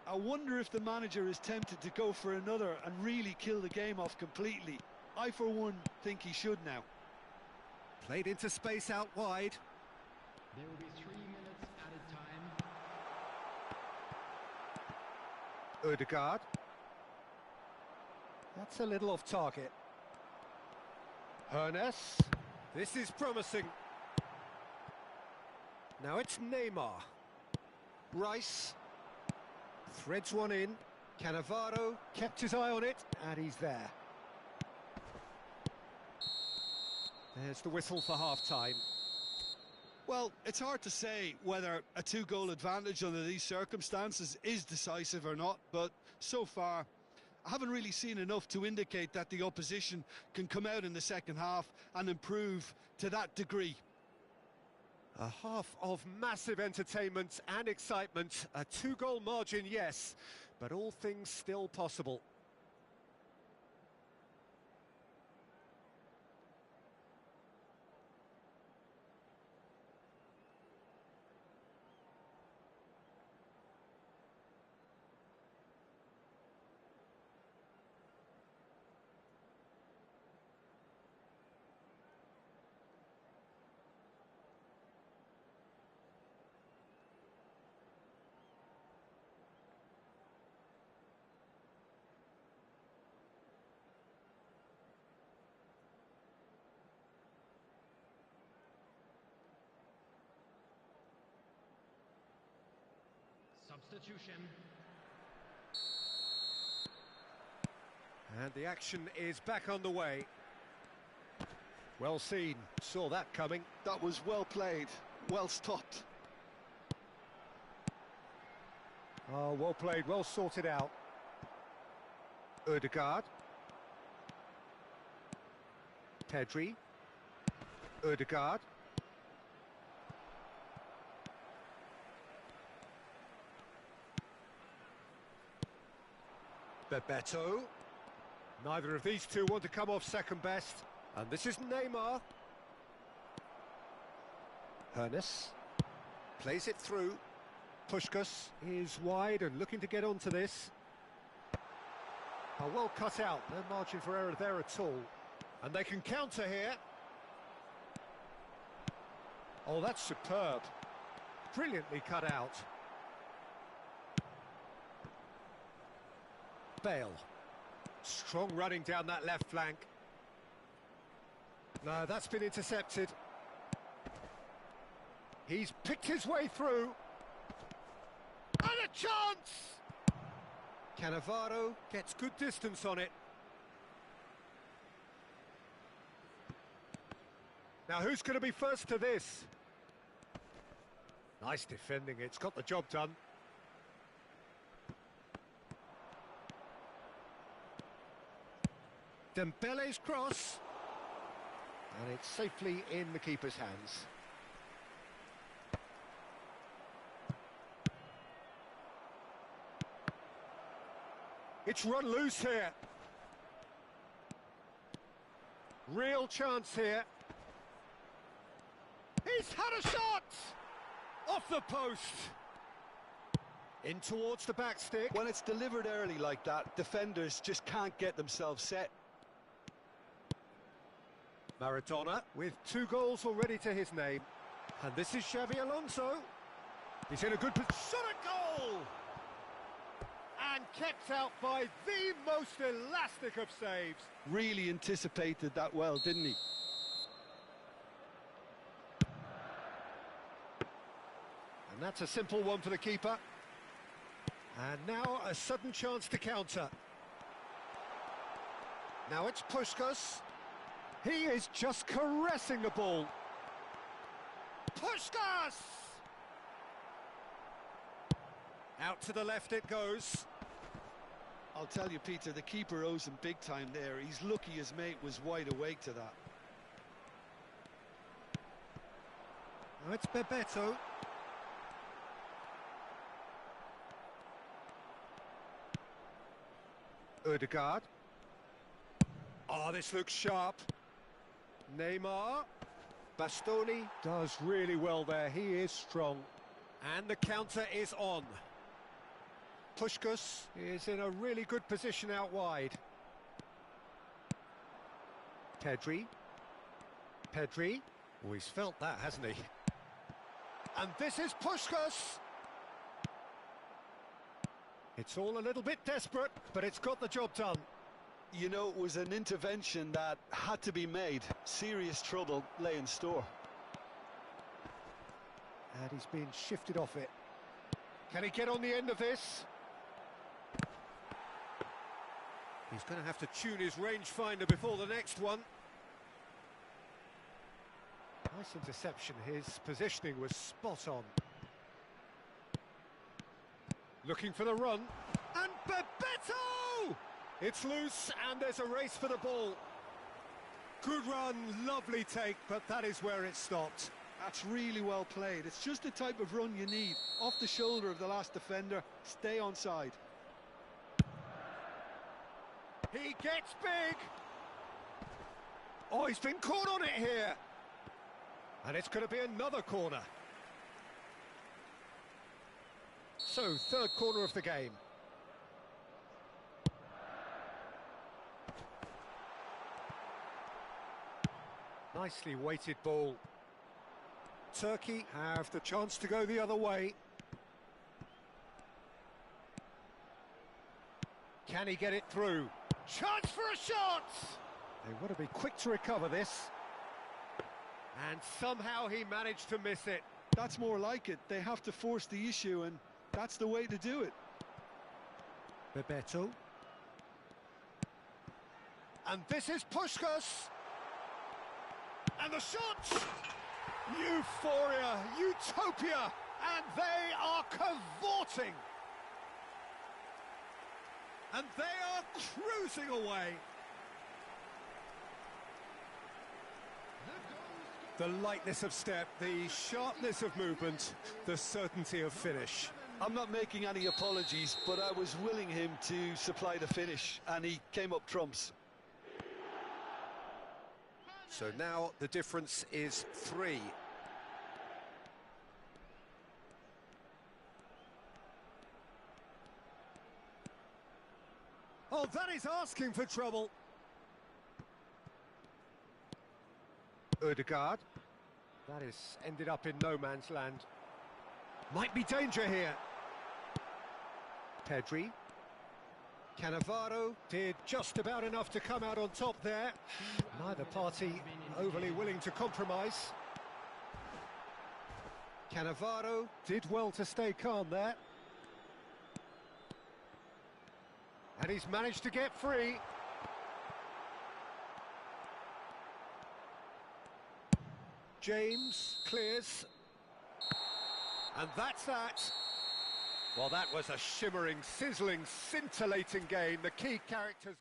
I wonder if the manager is tempted to go for another and really kill the game off completely. I, for one, think he should now. Played into space out wide. There will be 3 minutes added time. Ødegaard. That's a little off target. Hoeneß. This is promising. Now it's Neymar. Rice. Threads one in. Cannavaro kept his eye on it, and he's there. There's the whistle for half-time. Well, it's hard to say whether a two-goal advantage under these circumstances is decisive or not, but so far, I haven't really seen enough to indicate that the opposition can come out in the second half and improve to that degree. A half of massive entertainment and excitement. A two-goal margin, yes, but all things still possible. Substitution. And the action is back on the way. Well seen, saw that coming. That was well played, well stopped. Oh, well played, well sorted out. Ødegaard. Pedri. Ødegaard. Bebeto. Neither of these two want to come off second best. And this is Neymar. Hoeneß. Plays it through. Puskás is wide and looking to get onto this. Oh, well cut out. No margin for error there at all. And they can counter here. Oh, that's superb. Brilliantly cut out. Bale. Strong running down that left flank. No, that's been intercepted. He's picked his way through. And a chance! Cannavaro gets good distance on it. Now who's going to be first to this? Nice defending, it's got the job done. Dembele's cross. And it's safely in the keeper's hands. It's run loose here. Real chance here. He's had a shot! Off the post. In towards the back stick. When it's delivered early like that, defenders just can't get themselves set. Maradona with 2 goals already to his name. And this is Xabi Alonso. He's in a good position. Shot a goal! And kept out by the most elastic of saves. Really anticipated that well, didn't he? And that's a simple one for the keeper. And now a sudden chance to counter. Now it's Puskás. He is just caressing the ball. Puskás! Out to the left it goes. I'll tell you, Peter, the keeper owes him big time there. He's lucky his mate was wide awake to that. Now it's Bebeto. Ødegaard. Oh, this looks sharp. Neymar. Bastoni does really well there. He is strong. And the counter is on. Puskás is in a really good position out wide. Pedri. Pedri. Oh, he's felt that, hasn't he? And this is Puskás. It's all a little bit desperate, but it's got the job done. You know, it was an intervention that had to be made. Serious trouble lay in store. And he's been shifted off it. Can he get on the end of this? He's going to have to tune his rangefinder before the next one. Nice interception. His positioning was spot on. Looking for the run. And Bebeto! It's loose and there's a race for the ball. Good run, lovely take, but that is where it stopped. That's really well played. It's just the type of run you need. Off the shoulder of the last defender, stay onside. He gets big. Oh, he's been caught on it here. And it's going to be another corner. So, third corner of the game. Nicely weighted ball. Turkey have the chance to go the other way. Can he get it through? Chance for a shot! They want to be quick to recover this. And somehow he managed to miss it. That's more like it. They have to force the issue, and that's the way to do it. Bebeto. And this is Puskás. And the shot! Euphoria, utopia, and they are cavorting. And they are cruising away. The lightness of step, the sharpness of movement, the certainty of finish. I'm not making any apologies, but I was willing him to supply the finish, and he came up trumps. So now the difference is 3. Oh, that is asking for trouble. Ødegaard. That has ended up in no man's land. Might be danger here. Pedri. Cannavaro did just about enough to come out on top there. Neither party overly willing to compromise. Cannavaro did well to stay calm there. And he's managed to get free. James clears. And that's that. Well, that was a shimmering, sizzling, scintillating game. The key characters...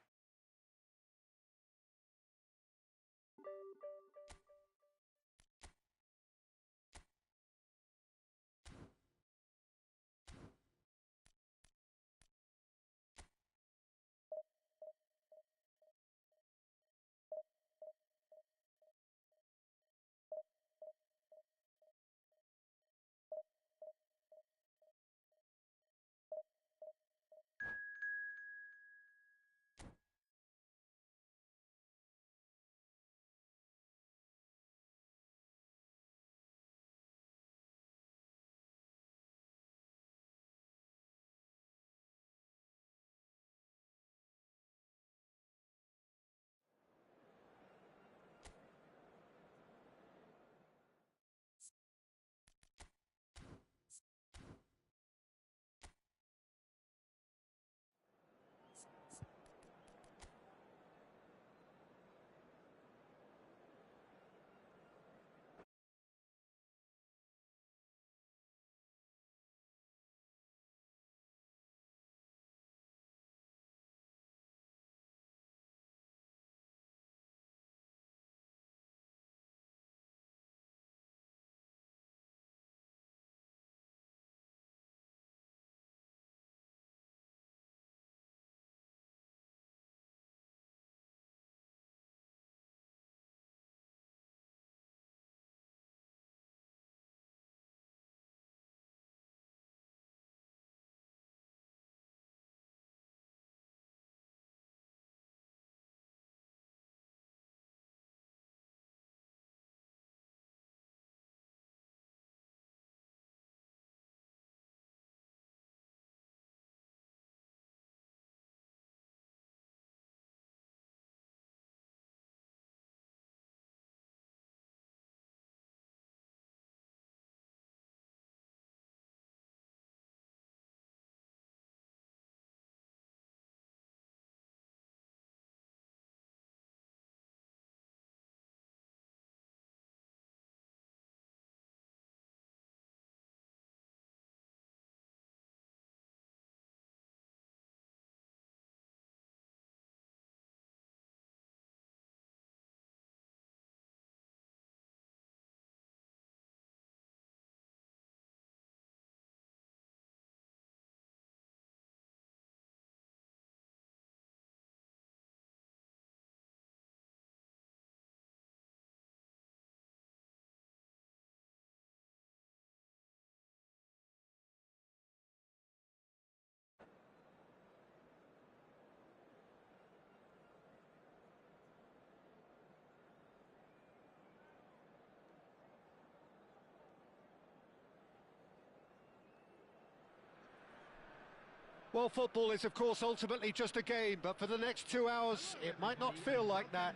Well, football is, of course, ultimately just a game, but for the next 2 hours, it might not feel like that.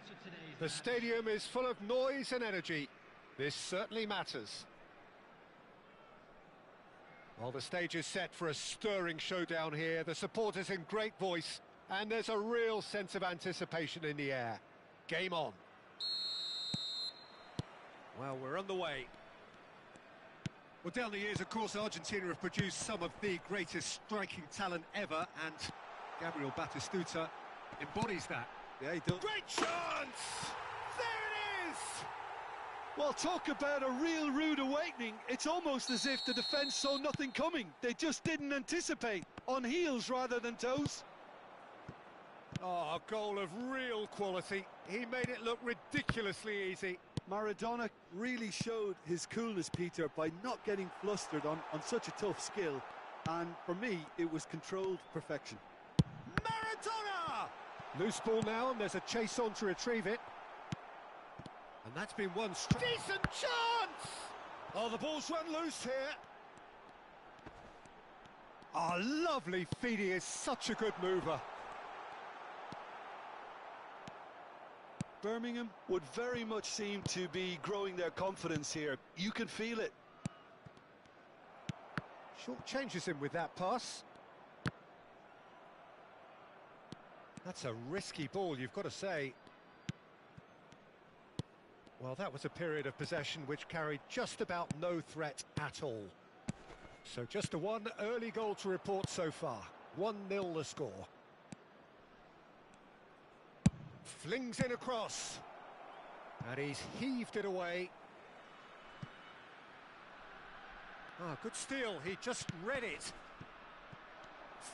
The stadium is full of noise and energy. This certainly matters. Well, the stage is set for a stirring showdown here. The supporters in great voice, and there's a real sense of anticipation in the air. Game on. Well, we're on the way. Well, down the years, of course, Argentina have produced some of the greatest striking talent ever, and Gabriel Batistuta embodies that. Yeah, he does. Great chance! There it is! Well, talk about a real rude awakening. It's almost as if the defence saw nothing coming. They just didn't anticipate. On heels rather than toes. Oh, a goal of real quality. He made it look ridiculously easy. Maradona really showed his coolness, Peter, by not getting flustered on such a tough skill. And for me, it was controlled perfection. Maradona! Loose ball now, and there's a chase on to retrieve it. And that's been one decent chance! Oh, the ball's run loose here. Oh, lovely feed. He is such a good mover. Birmingham would very much seem to be growing their confidence here. You can feel it. Short changes him with that pass. That's a risky ball, you've got to say. Well, that was a period of possession which carried just about no threat at all. So just a one early goal to report so far. 1-0 the score. Flings in across. And he's heaved it away. Ah, good steal. He just read it.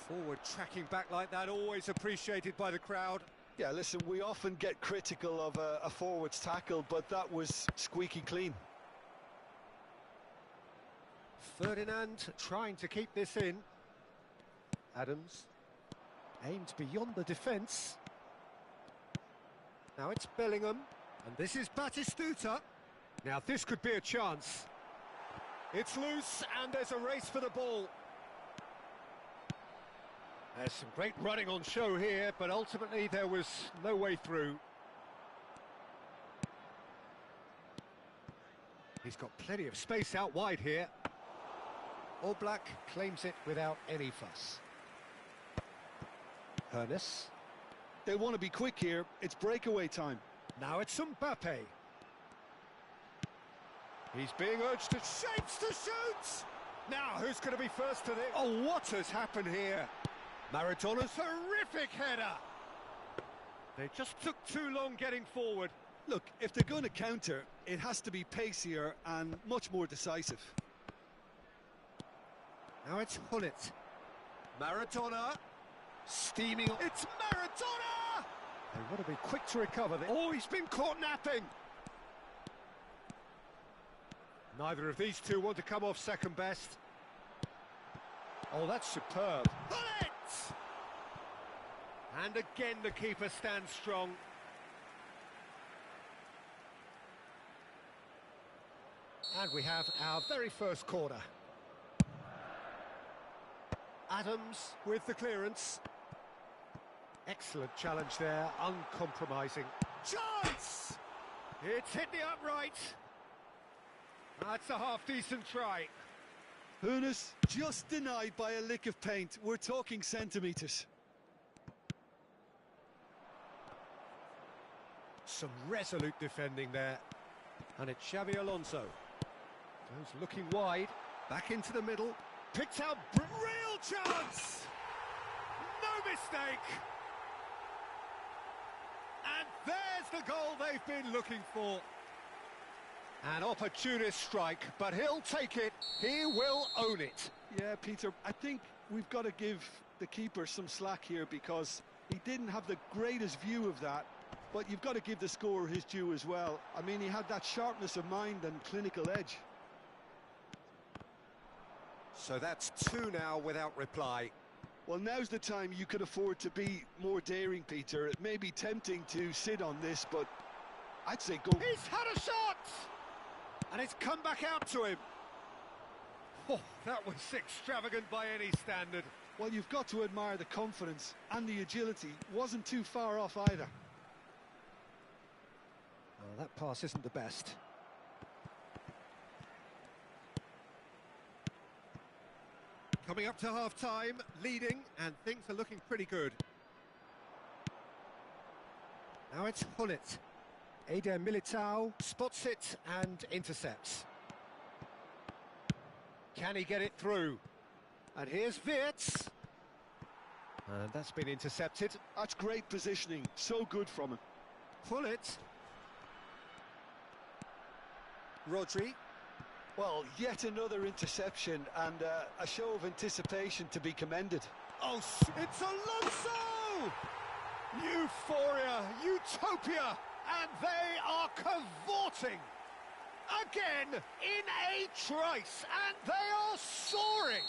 Forward tracking back like that, always appreciated by the crowd. Yeah, listen, we often get critical of a forward's tackle, but that was squeaky clean. Ferdinand trying to keep this in. Adams aimed beyond the defence. Now it's Bellingham, and this is Batistuta. Now this could be a chance. It's loose, and there's a race for the ball. There's some great running on show here, but ultimately there was no way through. He's got plenty of space out wide here. Oblak claims it without any fuss. Ernest. They want to be quick here. It's breakaway time. Now it's Mbappe. He's being urged to shapes to shoot. Now who's going to be first to this? Oh, what has happened here? Maradona's horrific header. They just took too long getting forward. Look, if they're going to counter, it has to be pacier and much more decisive. Now it's Hullet. Maradona. Steaming. It's Maradona! They want to be quick to recover. Oh, he's been caught napping. Neither of these two want to come off second best. Oh, that's superb. Hullet! And again the keeper stands strong. And we have our very first corner. Adams with the clearance. Excellent challenge there, uncompromising. Chance! It's hit the upright. That's a half-decent try. Hooness just denied by a lick of paint. We're talking centimetres. Some resolute defending there. And it's Xabi Alonso. Goes looking wide, back into the middle. Picked out, real chance! No mistake! And there's the goal they've been looking for. An opportunist strike, but he'll take it. He will own it. Yeah, Peter, I think we've got to give the keeper some slack here because he didn't have the greatest view of that, but you've got to give the scorer his due as well. I mean, he had that sharpness of mind and clinical edge. So that's two now without reply. Well, now's the time you could afford to be more daring, Peter. It may be tempting to sit on this, but I'd say go. He's had a shot! And it's come back out to him. Oh, that was extravagant by any standard. Well, you've got to admire the confidence and the agility. Wasn't too far off either. Oh, that pass isn't the best. Coming up to half-time, leading, and things are looking pretty good. Now it's Hullet. Eder Militao spots it and intercepts. Can he get it through? And here's Wirtz. And that's been intercepted. That's great positioning. So good from him. Hullet. Rodri. Well, yet another interception and a show of anticipation to be commended. Oh, it's Alonso! Euphoria, utopia, and they are cavorting again in a trice, and they are soaring.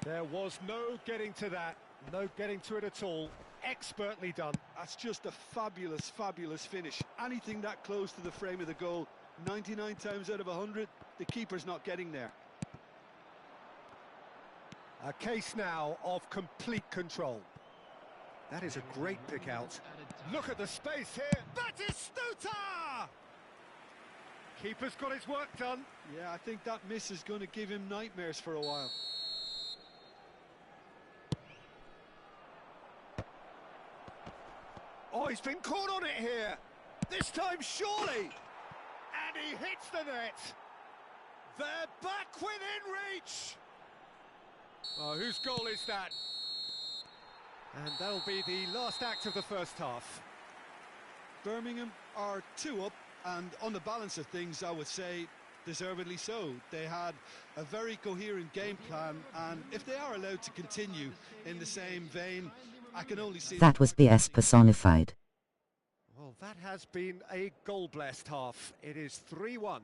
There was no getting to that, no getting to it at all. expertly done. That's just a fabulous, fabulous finish. Anything that close to the frame of the goal, 99 times out of 100, the keeper's not getting there. A case now of complete control. That is a great pick out. Look at the space here. Batistuta! Keeper's got his work done. Yeah, I think that miss is going to give him nightmares for a while. Oh, he's been caught on it here. This time, surely. And he hits the net. They're back within reach. Oh, whose goal is that? And that'll be the last act of the first half. Birmingham are 2 up, and on the balance of things, I would say deservedly so. They had a very coherent game plan, and if they are allowed to continue in the same vein, I can only see... That was BS personified. Well, that has been a goal-blessed half. It is 3-1.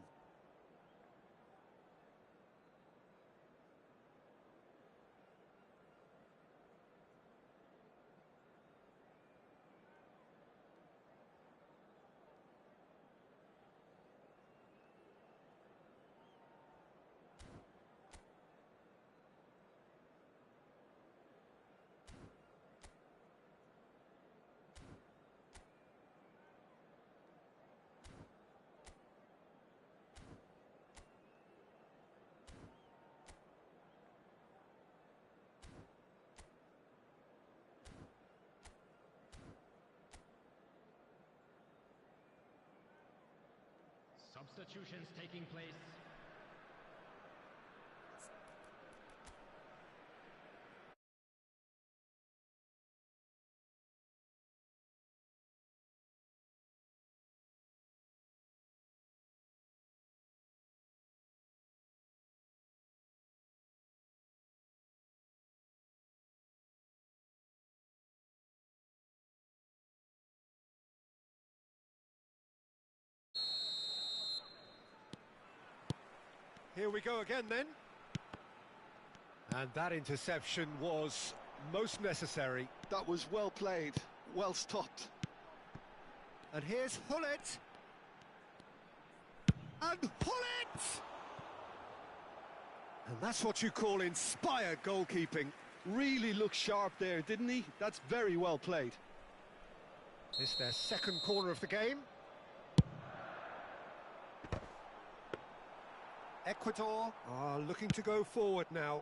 Substitutions taking place. Here we go again then. And that interception was most necessary. That was well played, well stopped. And here's Hullet. And Hullet! And that's what you call inspired goalkeeping. Really looked sharp there, didn't he? That's very well played. It's their second corner of the game. Ecuador are looking to go forward now.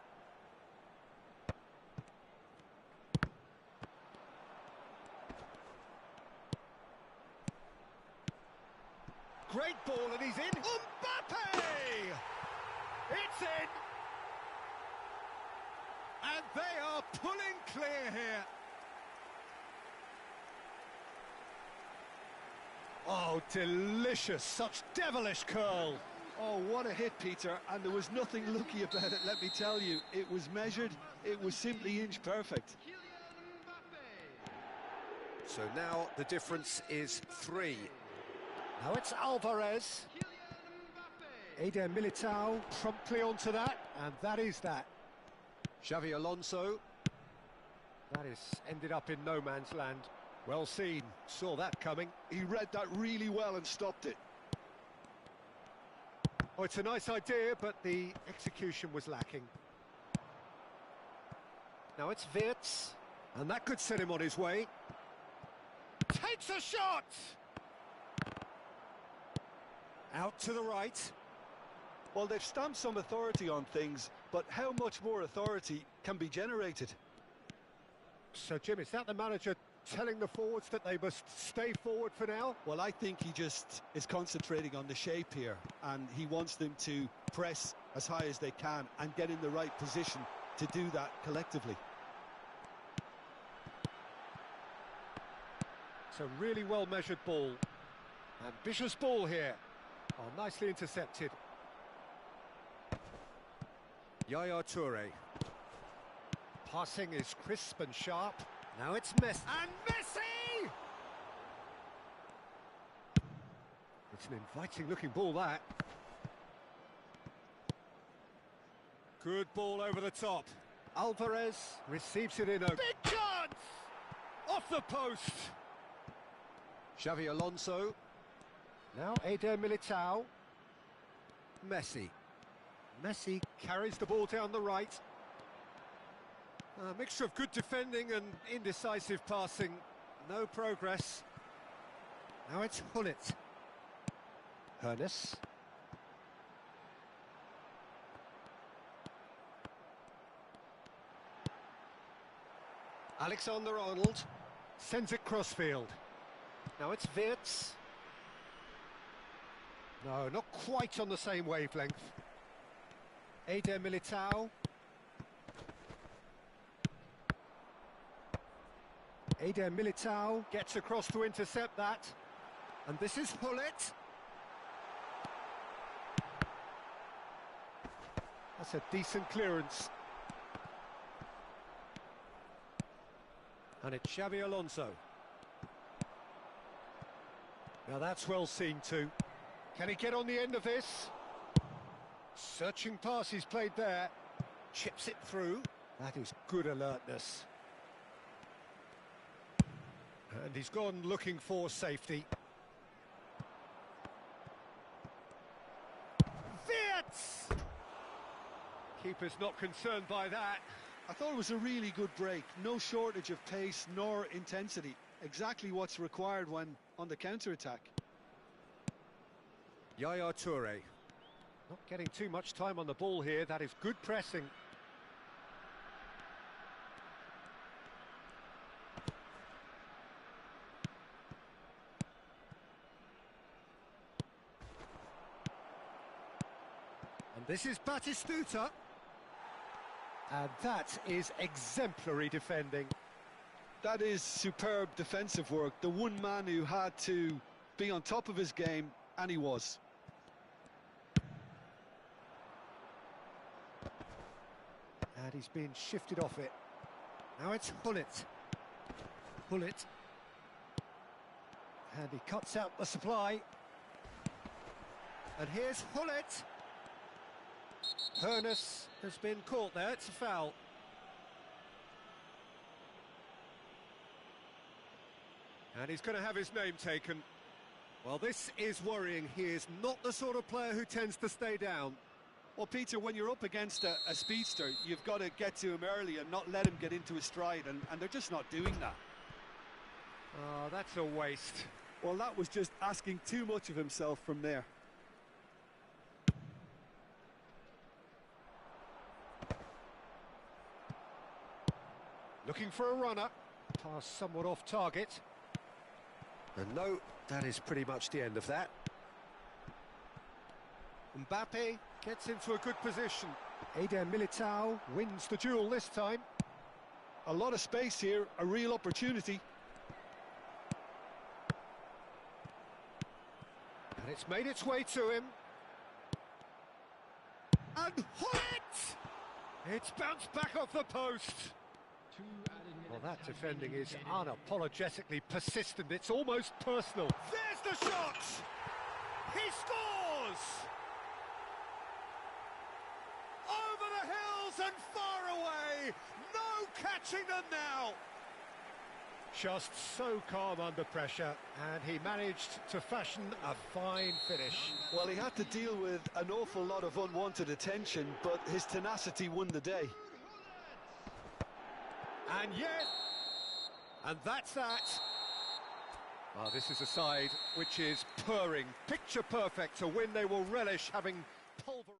Great ball and he's in. Mbappe! It's in! And they are pulling clear here. Oh, delicious. Such devilish curl. Oh, what a hit, Peter, and there was nothing lucky about it, let me tell you. It was measured, it was simply inch perfect. So now the difference is 3. Now it's Alvarez. Eder Militao promptly onto that, and that is that. Xavi Alonso. That is ended up in no man's land. Well seen, saw that coming. He read that really well and stopped it. Oh, it's a nice idea, but the execution was lacking. Now it's Wirtz, and that could set him on his way. Takes a shot! Out to the right. Well, they've stamped some authority on things, but how much more authority can be generated? So, Jim, is that the manager telling the forwards that they must stay forward for now? Well, I think he just is concentrating on the shape here, and he wants them to press as high as they can and get in the right position to do that collectively. It's a really well-measured ball. Ambitious ball here. Oh, nicely intercepted. Yaya Toure. Passing is crisp and sharp. Now it's Messi. And Messi! It's an inviting-looking ball, that. Good ball over the top. Alvarez receives it in a big chance! Off the post! Xavi Alonso. Now Eder Militao. Messi. Messi carries the ball down the right. A mixture of good defending and indecisive passing. No progress. Now it's Hullet. Hernes. Alexander-Arnold sends it crossfield. Now it's Wirtz. No, not quite on the same wavelength. Eder Militao. Eder Militao gets across to intercept that. And this is Hullet. That's a decent clearance. And it's Xavi Alonso. Now that's well seen too. Can he get on the end of this? Searching pass he's played there. Chips it through. That is good alertness. And he's gone looking for safety. Wirtz! Keeper's not concerned by that. I thought it was a really good break. No shortage of pace nor intensity. Exactly what's required when on the counter-attack. Yaya Toure. Not getting too much time on the ball here. That is good pressing. And this is Batistuta. And that is exemplary defending. That is superb defensive work. The one man who had to be on top of his game, and he was. And he's been shifted off it. Now it's Hullet. Hullet. And he cuts out the supply. And here's Hullet. Hernes has been caught there, it's a foul. And he's going to have his name taken. Well, this is worrying. He is not the sort of player who tends to stay down. Well, Peter, when you're up against a speedster, you've got to get to him early and not let him get into his stride, and they're just not doing that. Oh, that's a waste. Well, that was just asking too much of himself from there. Looking for a runner. Pass somewhat off target. And no, that is pretty much the end of that. Mbappe gets into a good position. Eder Militao wins the duel this time. A lot of space here, a real opportunity. And it's made its way to him. And Hullet! It's bounced back off the post. Well, that defending is unapologetically persistent. It's almost personal. There's the shot! He scores! Over the hills and far away! No catching them now! Just so calm under pressure, and he managed to fashion a fine finish. Well, he had to deal with an awful lot of unwanted attention, but his tenacity won the day. And yes, and that's that. Well, this is a side which is purring, picture perfect, a win they will relish, having pulverized.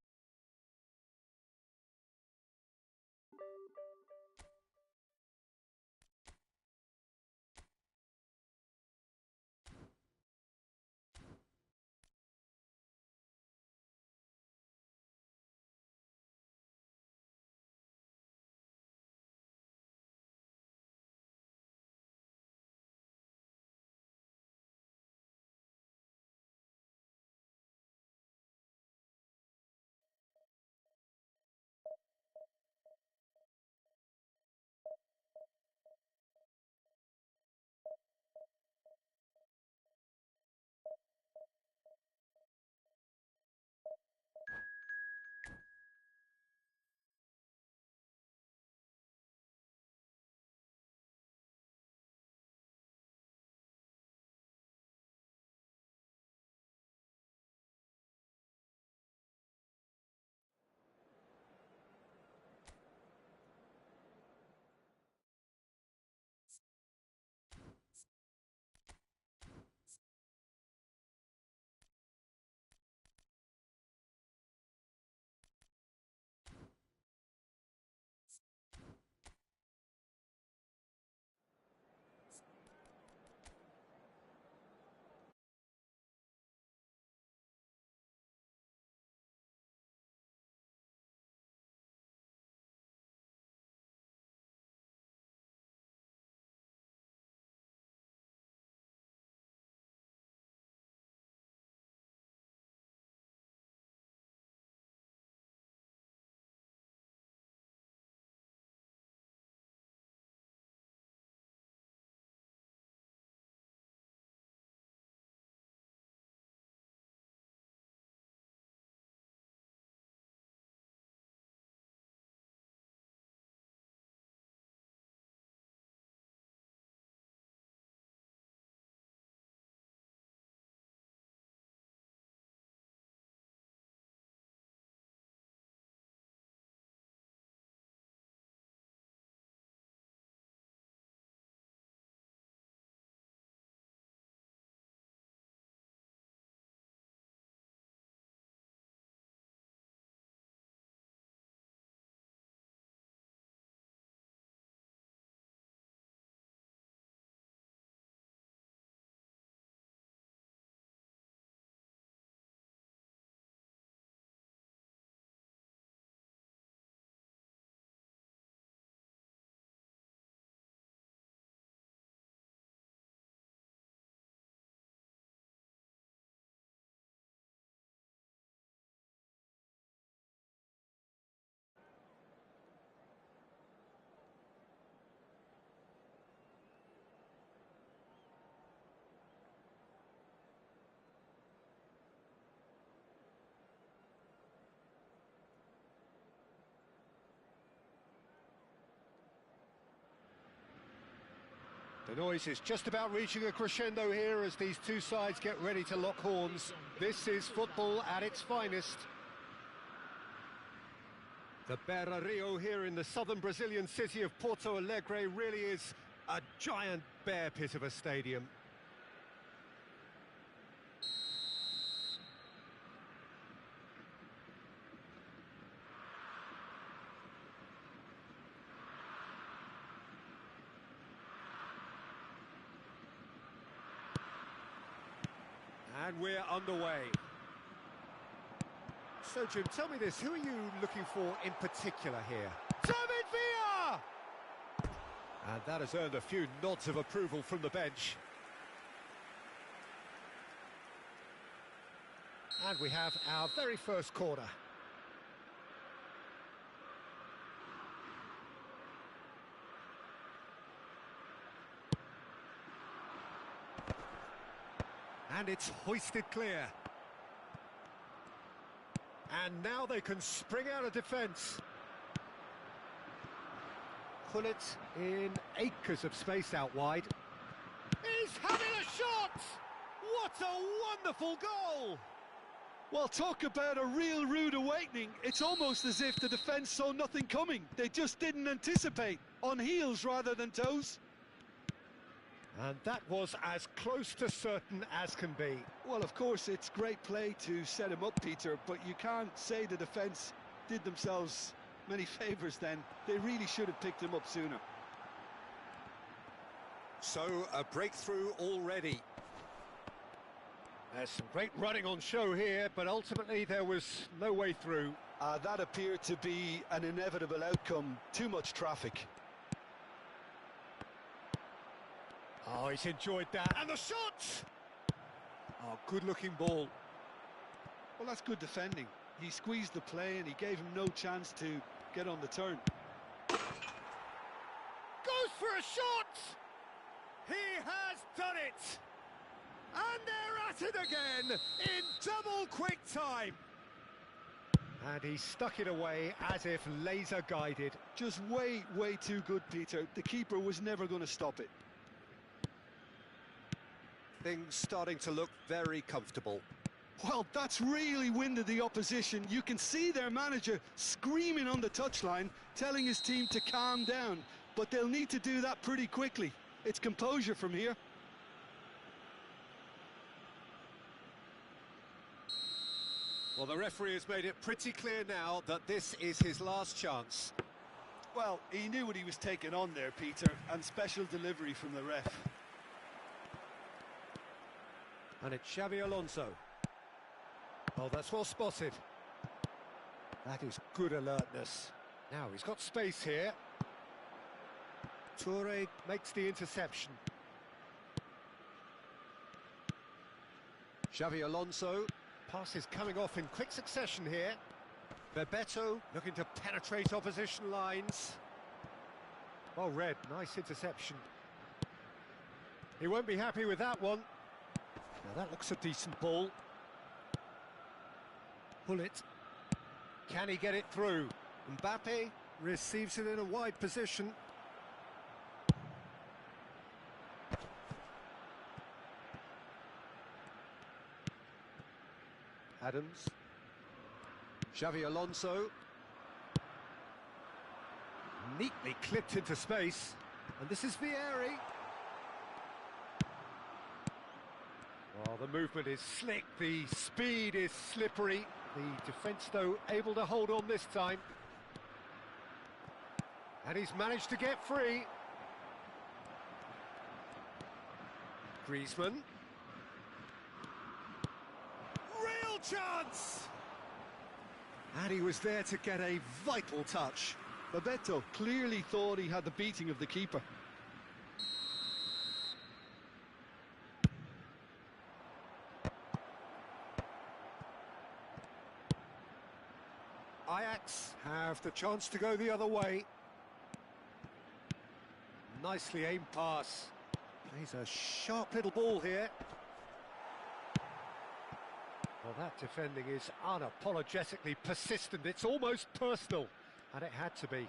The noise is just about reaching a crescendo here as these two sides get ready to lock horns. This is football at its finest. The Beira Rio here in the southern Brazilian city of Porto Alegre really is a giant bear pit of a stadium. And we're underway. So, Jim, tell me this, who are you looking for in particular here? David Villa! And that has earned a few nods of approval from the bench. And we have our very first corner. And it's hoisted clear. And now they can spring out of defence. Pull it in acres of space out wide. He's having a shot! What a wonderful goal! Well, talk about a real rude awakening. It's almost as if the defence saw nothing coming. They just didn't anticipate. On heels rather than toes. And that was as close to certain as can be. Well, of course, it's great play to set him up, Peter, but you can't say the defence did themselves many favours then. They really should have picked him up sooner. So, a breakthrough already. There's some great running on show here, but ultimately there was no way through. That appeared to be an inevitable outcome. Too much traffic. Oh, he's enjoyed that. And the shot! Oh, good-looking ball. Well, that's good defending. He squeezed the play and he gave him no chance to get on the turn. Goes for a shot! He has done it! And they're at it again in double quick time. And he stuck it away as if laser-guided. Just way too good, Peter. The keeper was never going to stop it. Things starting to look very comfortable. Well, that's really winded the opposition. You can see their manager screaming on the touchline, telling his team to calm down. But they'll need to do that pretty quickly. It's composure from here. Well, the referee has made it pretty clear now that this is his last chance. Well, he knew what he was taking on there, Peter, and special delivery from the ref. And it's Xavi Alonso. Oh, that's well spotted. That is good alertness. Now, he's got space here. Toure makes the interception. Xavi Alonso. Pass is coming off in quick succession here. Bebeto looking to penetrate opposition lines. Well read, nice interception. He won't be happy with that one. Now that looks a decent ball. Pull it. Can he get it through? Mbappe receives it in a wide position. Adams. Xavi Alonso. Neatly clipped into space. And this is Vieri. Well, the movement is slick, the speed is slippery. The defence, though, able to hold on this time. And he's managed to get free. Griezmann. Real chance! And he was there to get a vital touch. Bebeto clearly thought he had the beating of the keeper. Ajax have the chance to go the other way. Nicely aimed pass. Plays a sharp little ball here. Well, that defending is unapologetically persistent. It's almost personal, and it had to be.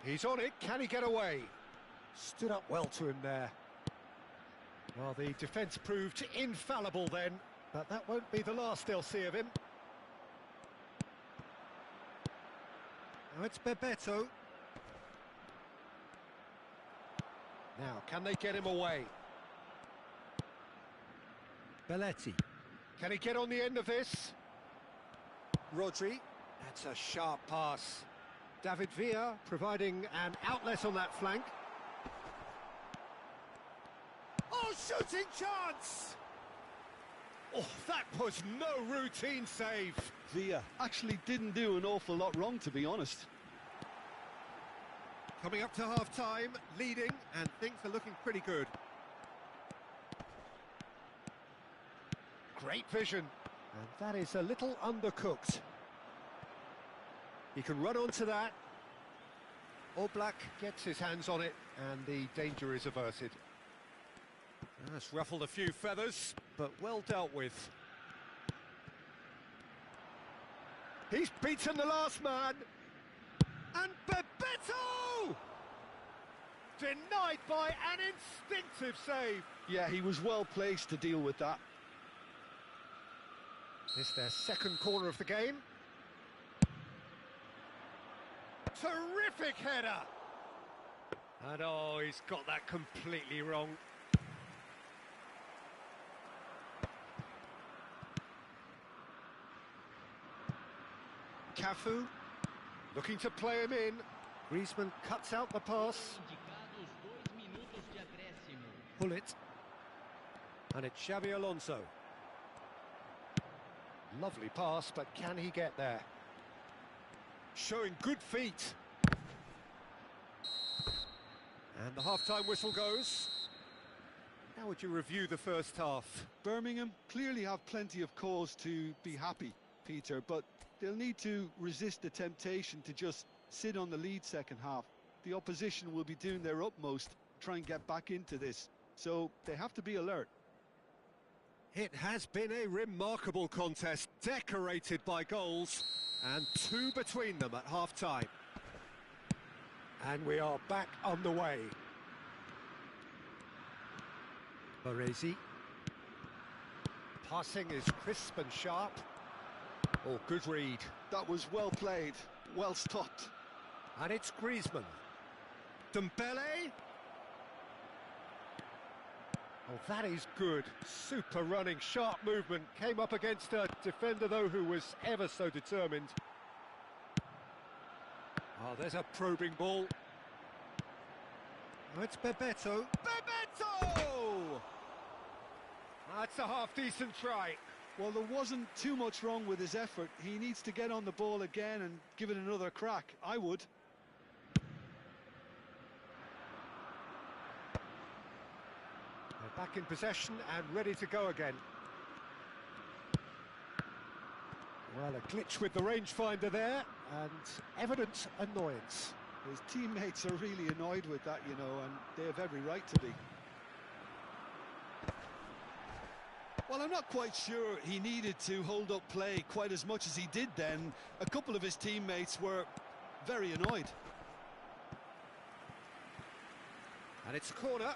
He's on it. Can he get away? Stood up well to him there. Well, the defence proved infallible then, but that won't be the last they'll see of him. Now it's Bebeto. Now, can they get him away? Belletti. Can he get on the end of this? Rodri. That's a sharp pass. David Villa providing an outlet on that flank. Oh, shooting chance! Oh, that was no routine save. Villa actually didn't do an awful lot wrong, to be honest. Coming up to half-time, leading, and things are looking pretty good. Great vision. And that is a little undercooked. He can run onto that. Oblak gets his hands on it, and the danger is averted. That's ruffled a few feathers, but well dealt with. He's beaten the last man. And Bebeto! Denied by an instinctive save. Yeah, he was well placed to deal with that. This their second corner of the game. Terrific header! And oh, he's got that completely wrong. Cafu, looking to play him in. Griezmann cuts out the pass. Pull it. And it's Xabi Alonso. Lovely pass, but can he get there? Showing good feet. And the half-time whistle goes. How would you review the first half? Birmingham clearly have plenty of cause to be happy, Peter, but they'll need to resist the temptation to just sit on the lead second half. The opposition will be doing their utmost to try and get back into this, so they have to be alert. It has been a remarkable contest, decorated by goals, and two between them at half-time. And we are back on the way. Baresi. Passing is crisp and sharp. Oh, good read. That was well played, well stopped. And it's Griezmann. Dembele. Oh, that is good. Super running, sharp movement. Came up against a defender, though, who was ever so determined. Oh, there's a probing ball. Oh, it's Bebeto. Bebeto! That's a half-decent try. Well, there wasn't too much wrong with his effort. He needs to get on the ball again and give it another crack. I would. They're back in possession and ready to go again. Well, a glitch with the rangefinder there, and evident annoyance. His teammates are really annoyed with that, you know, and they have every right to be. Well, I'm not quite sure he needed to hold up play quite as much as he did then. A couple of his teammates were very annoyed. And it's a corner.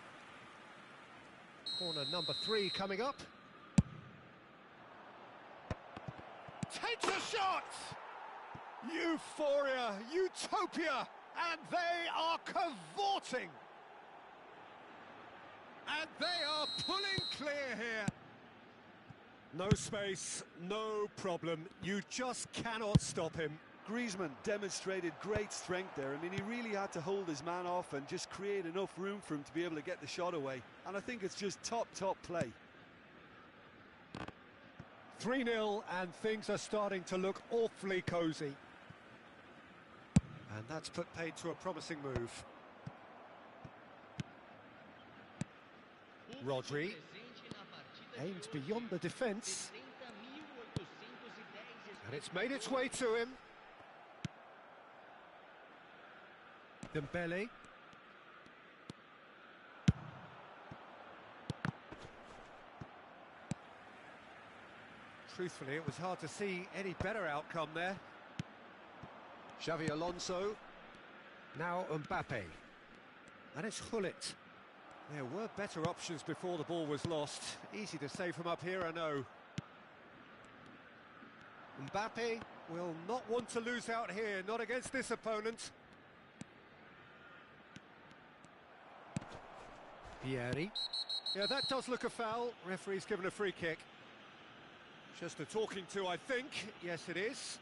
Corner number 3 coming up. Takes a shot! Euphoria, utopia, and they are cavorting. And they are pulling clear here. No space, no problem. You just cannot stop him. Griezmann demonstrated great strength there. I mean, he really had to hold his man off and just create enough room for him to be able to get the shot away. And I think it's just top play. 3-0, and things are starting to look awfully cosy. And that's put paid to a promising move. Rodri aimed beyond the defence, and it's made its way to him. Dembele. Truthfully, it was hard to see any better outcome there. Xabi Alonso. Now Mbappe. And it's Hullet. There were better options before the ball was lost. Easy to say from up here, I know. Mbappe will not want to lose out here, not against this opponent. Pieri. Yeah, that does look a foul. Referee's given a free kick. Just a talking to, I think. Yes, it is.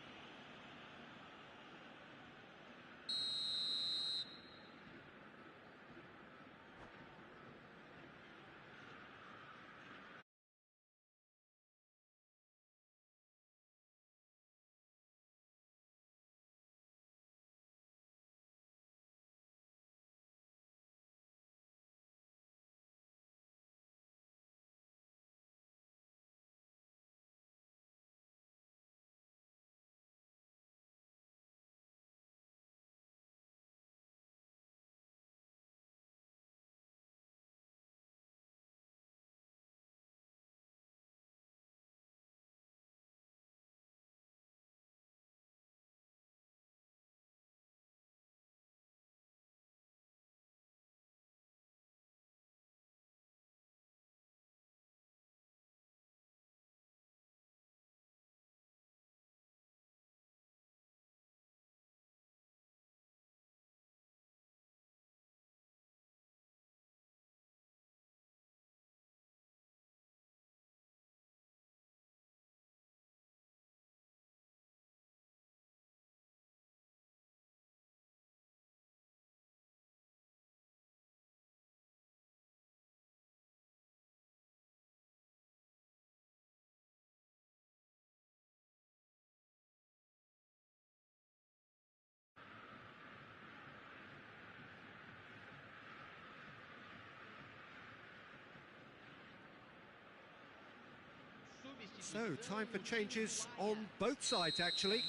So, time for changes on both sides, actually.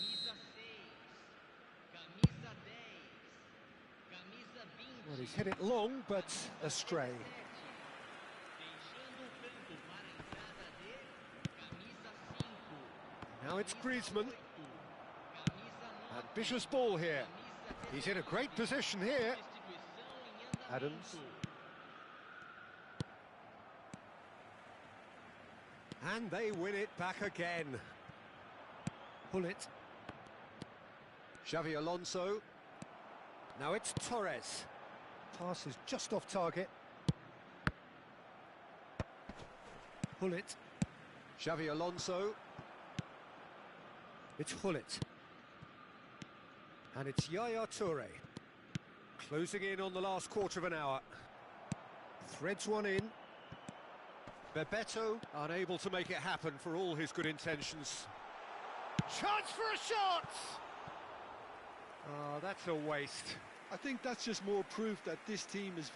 Well, he's hit it long, but astray. Now it's Griezmann. Ambitious ball here. He's in a great position here. Adams. And they win it back again. Hullet. Xavi Alonso. Now it's Torres. Pass is just off target. Hullet. Xavi Alonso. It's Hullet. And it's Yaya Toure. Closing in on the last quarter of an hour. Threads one in. Bebeto unable to make it happen for all his good intentions. Chance for a shot! Oh, that's a waste. I think that's just more proof that this team is...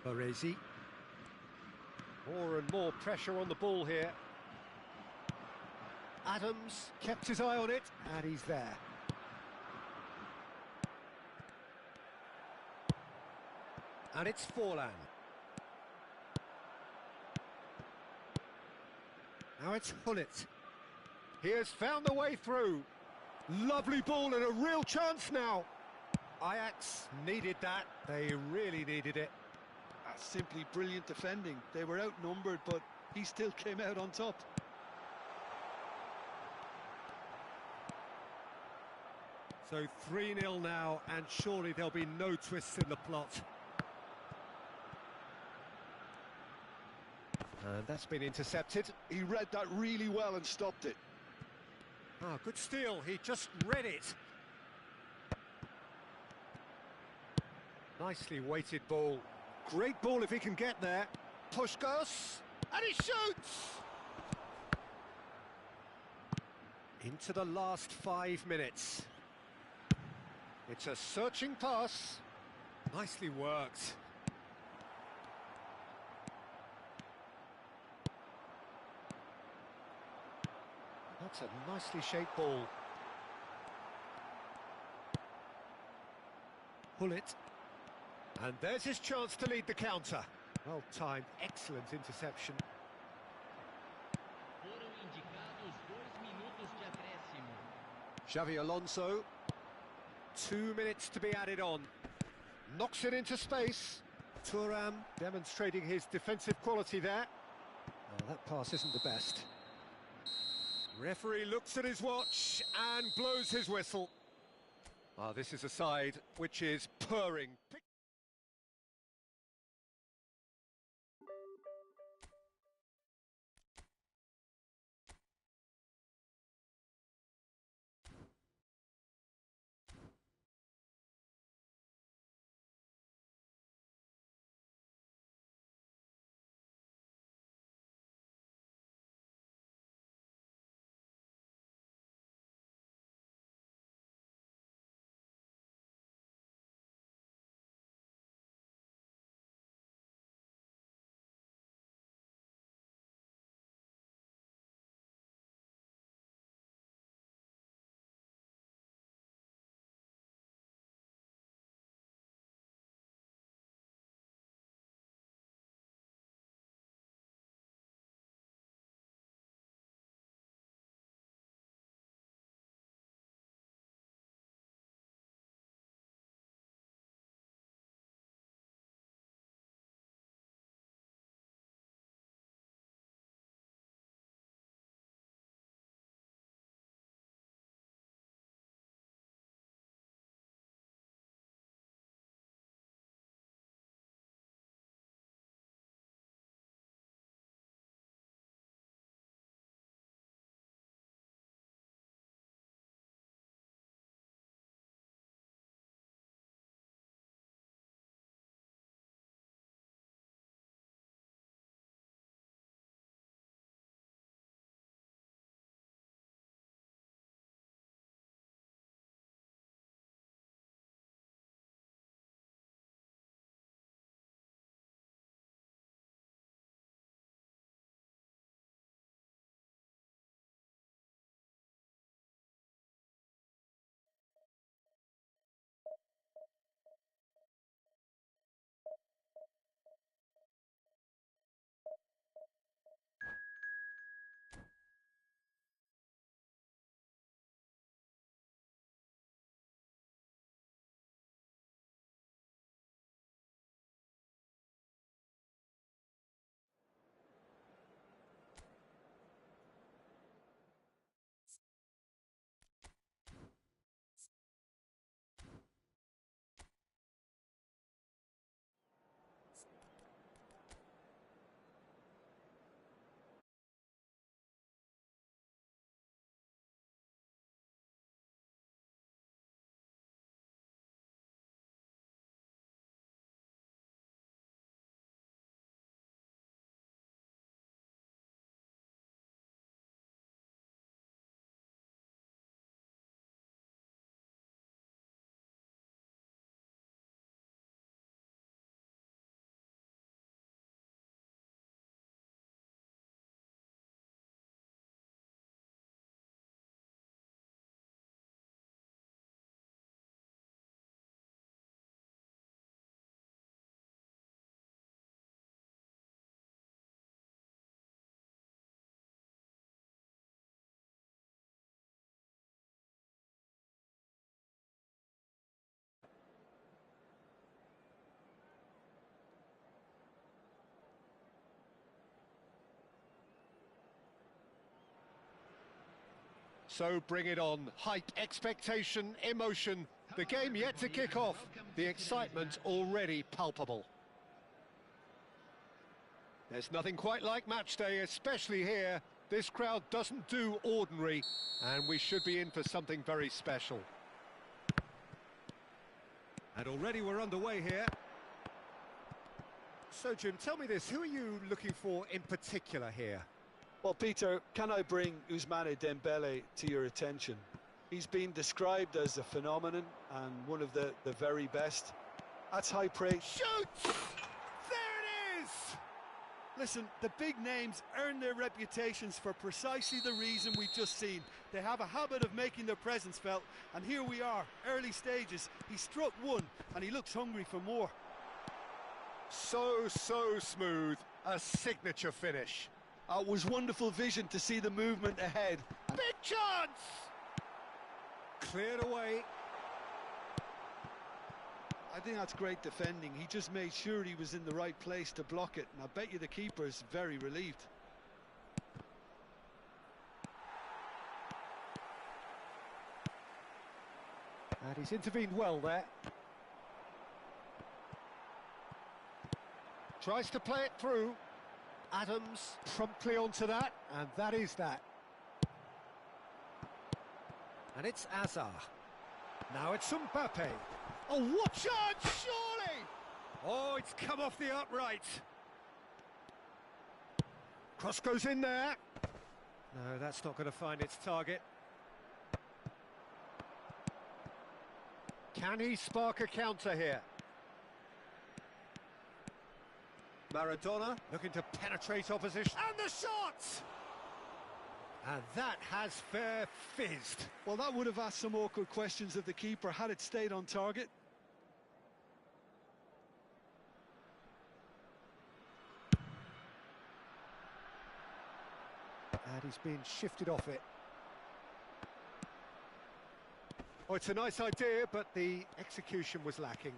Baresi. More and more pressure on the ball here. Adams kept his eye on it, and he's there. And it's Forlan. Now it's Hullet. He has found the way through. Lovely ball and a real chance now. Ajax needed that. They really needed it. That's simply brilliant defending. They were outnumbered, but he still came out on top. So 3-0 now, and surely there'll be no twists in the plot. And that's been intercepted. He read that really well and stopped it. Ah, good steal. He just read it. Nicely weighted ball. Great ball if he can get there. Push goes, and he shoots! Into the last 5 minutes. It's a searching pass. Nicely worked. That's a nicely shaped ball. Pull it. And there's his chance to lead the counter. Well timed, excellent interception. Foram indicados 2 minutos de acréscimo. Xavi Alonso. 2 minutes to be added on. Knocks it into space. Thuram demonstrating his defensive quality there. Well, that pass isn't the best. Referee looks at his watch and blows his whistle. Well, this is a side which is purring. So bring it on. Hype, expectation, emotion. The game yet to kick off. The excitement already palpable. There's nothing quite like match day, especially here. This crowd doesn't do ordinary, and we should be in for something very special. And already we're underway here. So, Jim, tell me this, who are you looking for in particular here? Well, Peter, can I bring Ousmane Dembele to your attention? He's been described as a phenomenon and one of the very best. That's high praise. Shoots! There it is! Listen, the big names earn their reputations for precisely the reason we've just seen. They have a habit of making their presence felt, and here we are, early stages. He struck one, and he looks hungry for more. So smooth. A signature finish. It was wonderful vision to see the movement ahead. Big chance! Cleared away. I think that's great defending. He just made sure he was in the right place to block it, and I bet you the keeper's very relieved. And he's intervened well there. Tries to play it through. Adams promptly onto that, and that is that. And it's Azar. Now it's Mbappe. Oh, what chance, surely! Oh, it's come off the upright. Cross goes in there. No, that's not going to find its target. Can he spark a counter here? Maradona looking to penetrate opposition. And the shot! And that has fair fizzed. Well, that would have asked some awkward questions of the keeper had it stayed on target. And he's been shifted off it. Oh, it's a nice idea, but the execution was lacking.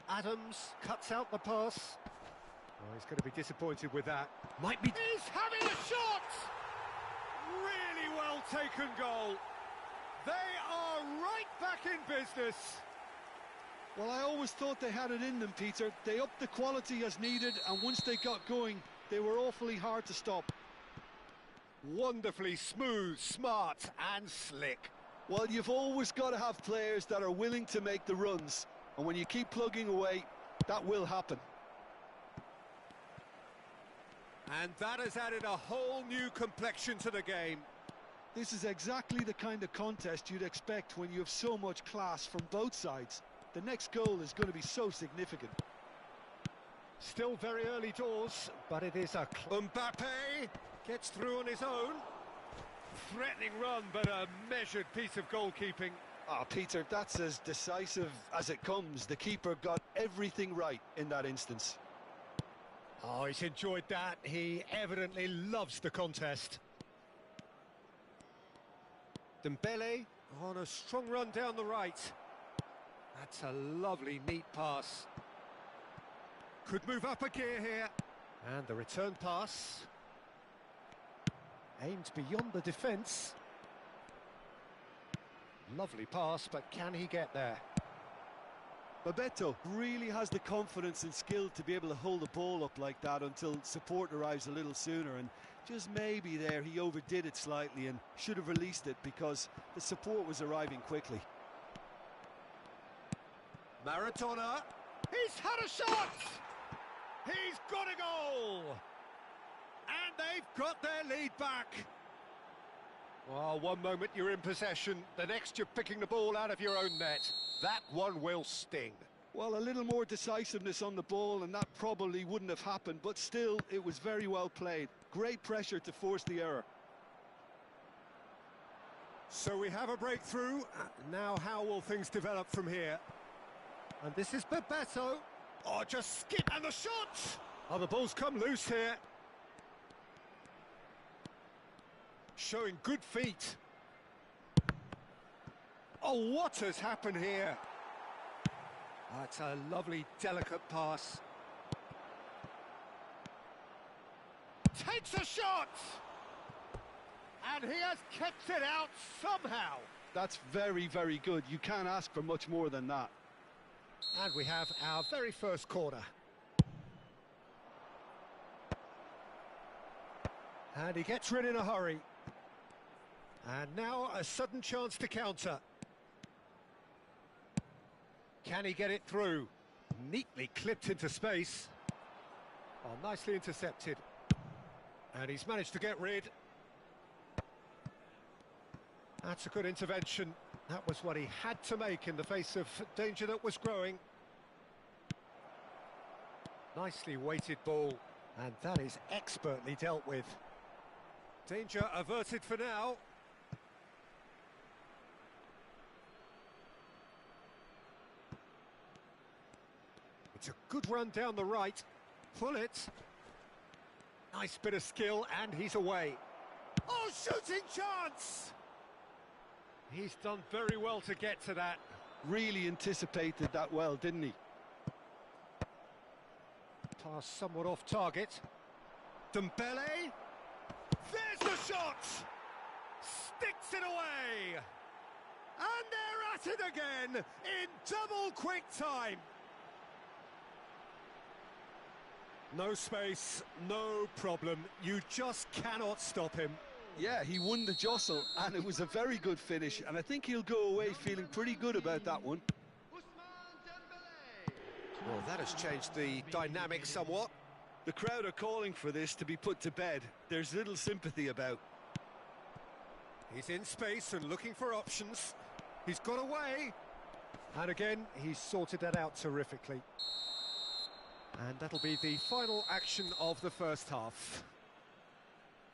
Adams cuts out the pass. Oh, he's going to be disappointed with that. Might be... He's having a shot! Really well taken goal. They are right back in business. Well, I always thought they had it in them, Peter. They upped the quality as needed, and once they got going, they were awfully hard to stop. Wonderfully smooth, smart and slick. Well, you've always got to have players that are willing to make the runs, and when you keep plugging away, that will happen. And that has added a whole new complexion to the game. This is exactly the kind of contest you'd expect when you have so much class from both sides. The next goal is going to be so significant. Still very early doors, but it is a... Mbappe gets through on his own. Threatening run, but a measured piece of goalkeeping. Ah, Peter, that's as decisive as it comes. The keeper got everything right in that instance. Oh, he's enjoyed that. He evidently loves the contest. Dembele on a strong run down the right. That's a lovely, neat pass. Could move up a gear here. And the return pass. Aimed beyond the defence. Lovely pass, but can he get there? Bebeto really has the confidence and skill to be able to hold the ball up like that until support arrives a little sooner, and just maybe there he overdid it slightly and should have released it because the support was arriving quickly. Maradona, he's had a shot! He's got a goal! And they've got their lead back. Well, one moment you're in possession, the next you're picking the ball out of your own net. That one will sting. Well, a little more decisiveness on the ball and that probably wouldn't have happened, but still, it was very well played. Great pressure to force the error. So we have a breakthrough. Now how will things develop from here? And this is Bebeto. Oh, just skip, and the shot! Oh, the ball's come loose here. Showing good feet. Oh, what has happened here? That's a lovely, delicate pass. Takes a shot! And he has kept it out somehow. That's very, very good. You can't ask for much more than that. And we have our very first corner. And he gets rid in a hurry. And now a sudden chance to counter. Can he get it through? Neatly clipped into space. Oh, nicely intercepted. And he's managed to get rid. That's a good intervention. That was what he had to make in the face of danger that was growing. Nicely weighted ball, and that is expertly dealt with. Danger averted for now. It's a good run down the right. Pull it. Nice bit of skill, and he's away. Oh, shooting chance! He's done very well to get to that. Really anticipated that well, didn't he? Pass somewhat off target. Dembele. There's the shot! Sticks it away! And they're at it again in double quick time. No space, no problem. You just cannot stop him. Yeah, he won the jostle, and it was a very good finish, and I think he'll go away feeling pretty good about that one. Well, that has changed the dynamic somewhat. The crowd are calling for this to be put to bed. There's little sympathy about. He's in space and looking for options. He's got away. And again, he's sorted that out terrifically. And that'll be the final action of the first half.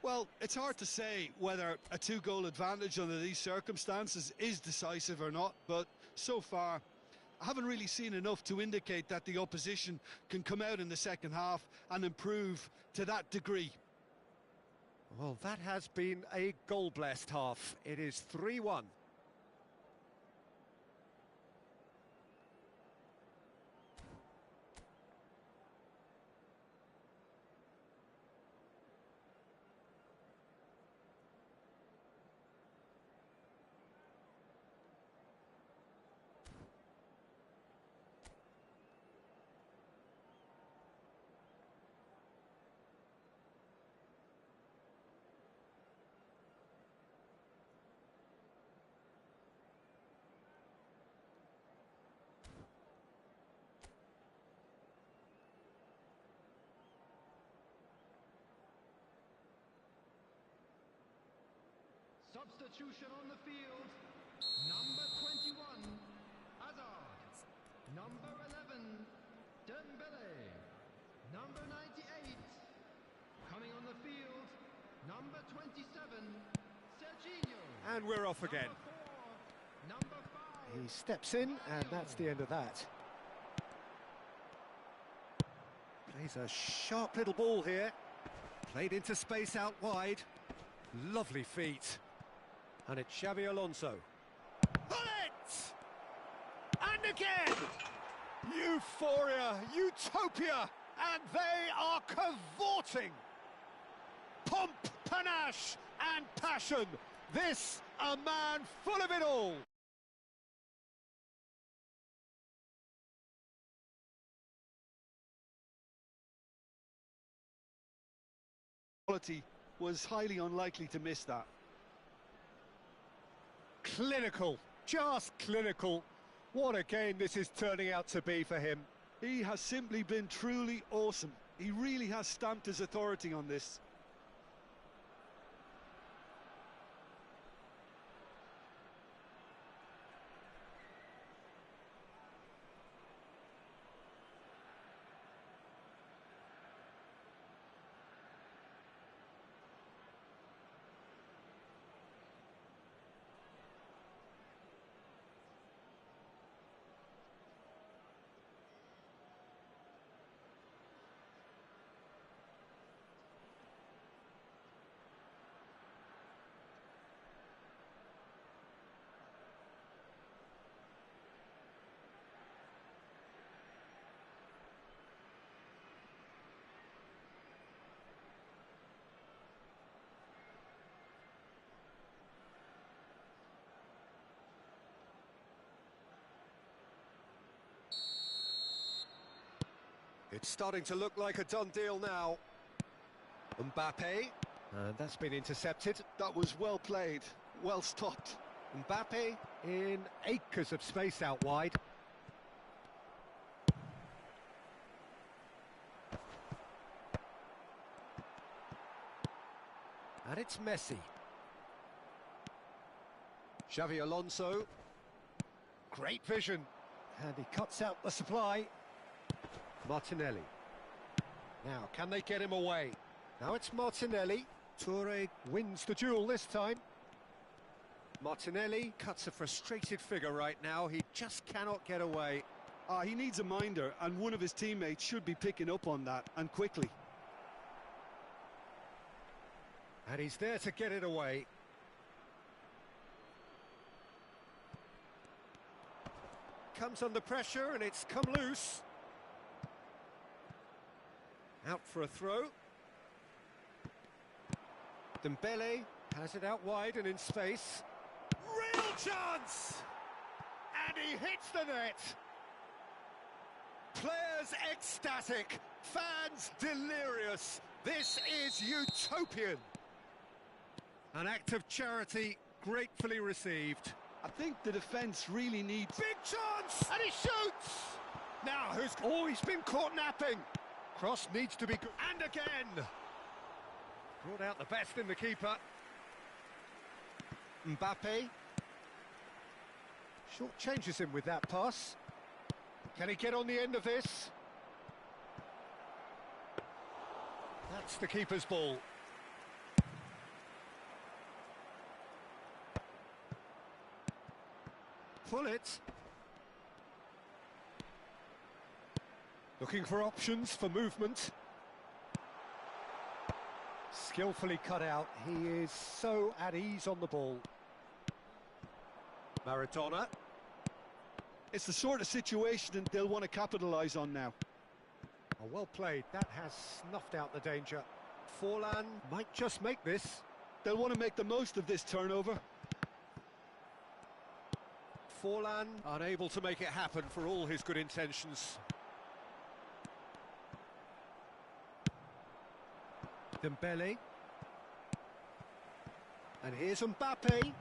Well, it's hard to say whether a two-goal advantage under these circumstances is decisive or not, but so far I haven't really seen enough to indicate that the opposition can come out in the second half and improve to that degree. Well, that has been a goal-blessed half. It is 3-1. Substitution on the field. Number 21, Hazard. Number 11, Dembele. Number 98, coming on the field, number 27, Serginho. And we're off again. Number 5. He steps in, and that's the end of that. Plays a sharp little ball here. Played into space out wide. Lovely feet. And it's Xabi Alonso. Pull it! And again! Euphoria, utopia, and they are cavorting. Pomp, panache, and passion. This, a man full of it all. Quality was highly unlikely to miss that. Clinical, just clinical. What a game this is turning out to be for him. He has simply been truly awesome. He really has stamped his authority on this. It's starting to look like a done deal now. Mbappe, and that's been intercepted. That was well played, well stopped. Mbappe in acres of space out wide. And it's Messi. Xavi Alonso. Great vision. And he cuts out the supply. Martinelli. Now, can they get him away? Now it's Martinelli. Toure wins the duel this time. Martinelli cuts a frustrated figure right now. He just cannot get away. He needs a minder, and one of his teammates should be picking up on that, and quickly. And he's there to get it away. Comes under pressure and it's come loose. Out for a throw. Dembele has it out wide and in space. Real chance! And he hits the net. Players ecstatic, fans delirious. This is utopian. An act of charity gratefully received. I think the defence really needs... Big chance! And he shoots! Now, he's been caught napping. Cross needs to be good. And again! Brought out the best in the keeper. Mbappe. Short changes him with that pass. Can he get on the end of this? That's the keeper's ball. Pull it. Looking for options for movement. Skillfully cut out. He is so at ease on the ball. Maradona. It's the sort of situation that they'll want to capitalise on now. Oh, well played. That has snuffed out the danger. Forlan might just make this. They'll want to make the most of this turnover. Forlan unable to make it happen for all his good intentions. Dembele. And here's Mbappe.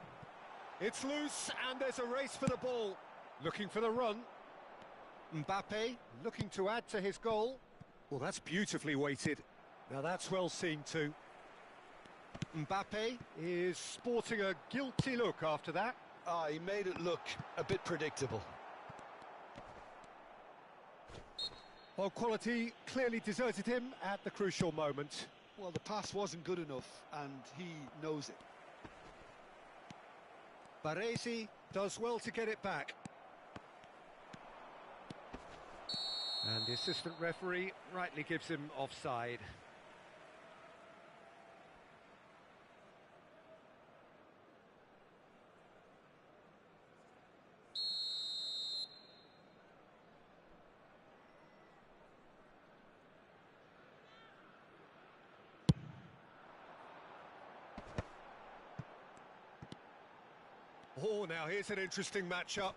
It's loose and there's a race for the ball. Looking for the run. Mbappe looking to add to his goal. Well, that's beautifully weighted. Now that's well seen too. Mbappe is sporting a guilty look after that. He made it look a bit predictable. Well, quality clearly deserted him at the crucial moment. Well, the pass wasn't good enough, and he knows it. Baresi does well to get it back. And the assistant referee rightly gives him offside. Oh, now here's an interesting matchup.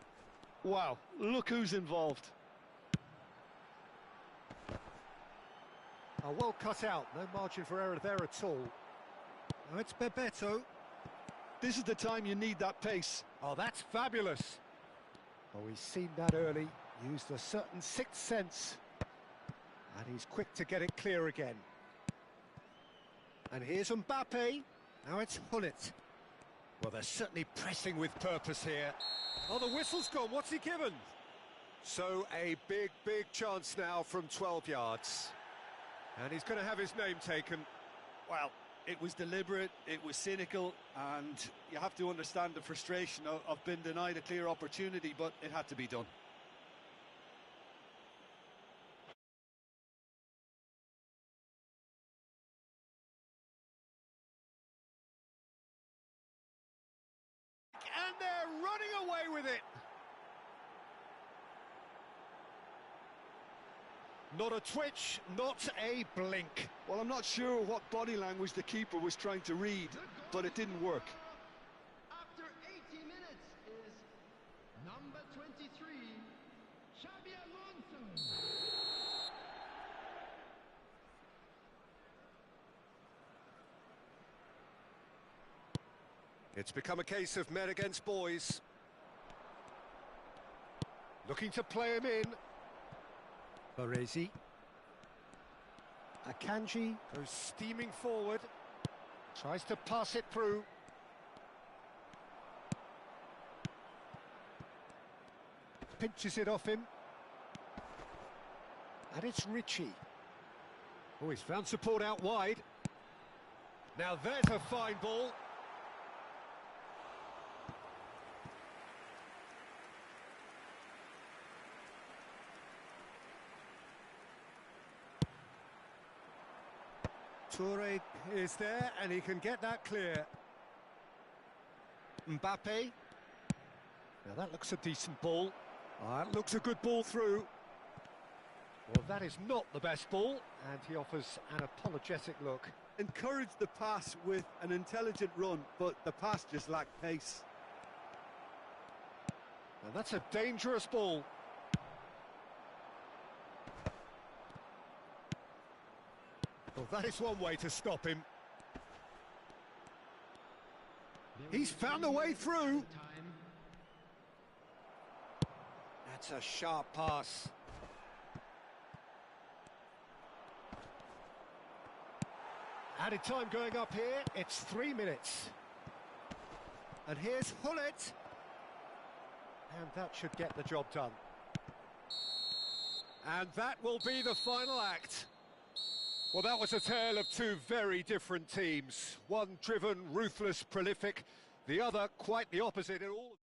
Wow, look who's involved. Oh, well cut out, no margin for error there at all. Now it's Bebeto. This is the time you need that pace. Oh, that's fabulous. Oh, he's seen that early, used a certain sixth sense. And he's quick to get it clear again. And here's Mbappe. Now it's Hullet. Well, they're certainly pressing with purpose here. Oh, the whistle's gone. What's he given? So a big, big chance now from 12 yards. And he's going to have his name taken. Well, it was deliberate, it was cynical, and you have to understand the frustration of being denied a clear opportunity, but it had to be done. And they're running away with it. Not a twitch, not a blink. Well, I'm not sure what body language the keeper was trying to read, but it didn't work. After 80 minutes is number 23, Xabi Alonso. It's become a case of men against boys. Looking to play him in. Baresi. Akanji goes steaming forward. Tries to pass it through. Pinches it off him. And it's Ritchie. Oh, he's found support out wide. Now there's a fine ball. Toure is there and he can get that clear. Mbappe. Now that looks a decent ball. That looks a good ball through. Well, that is not the best ball, and he offers an apologetic look. Encouraged the pass with an intelligent run, but the pass just lacked pace. And that's a dangerous ball. Well, that is one way to stop him. He's found a way through. That's a sharp pass. Added time going up here, it's 3 minutes. And here's Hullet. And that should get the job done. And that will be the final act. Well, that was a tale of two very different teams. One driven, ruthless, prolific. The other quite the opposite in all.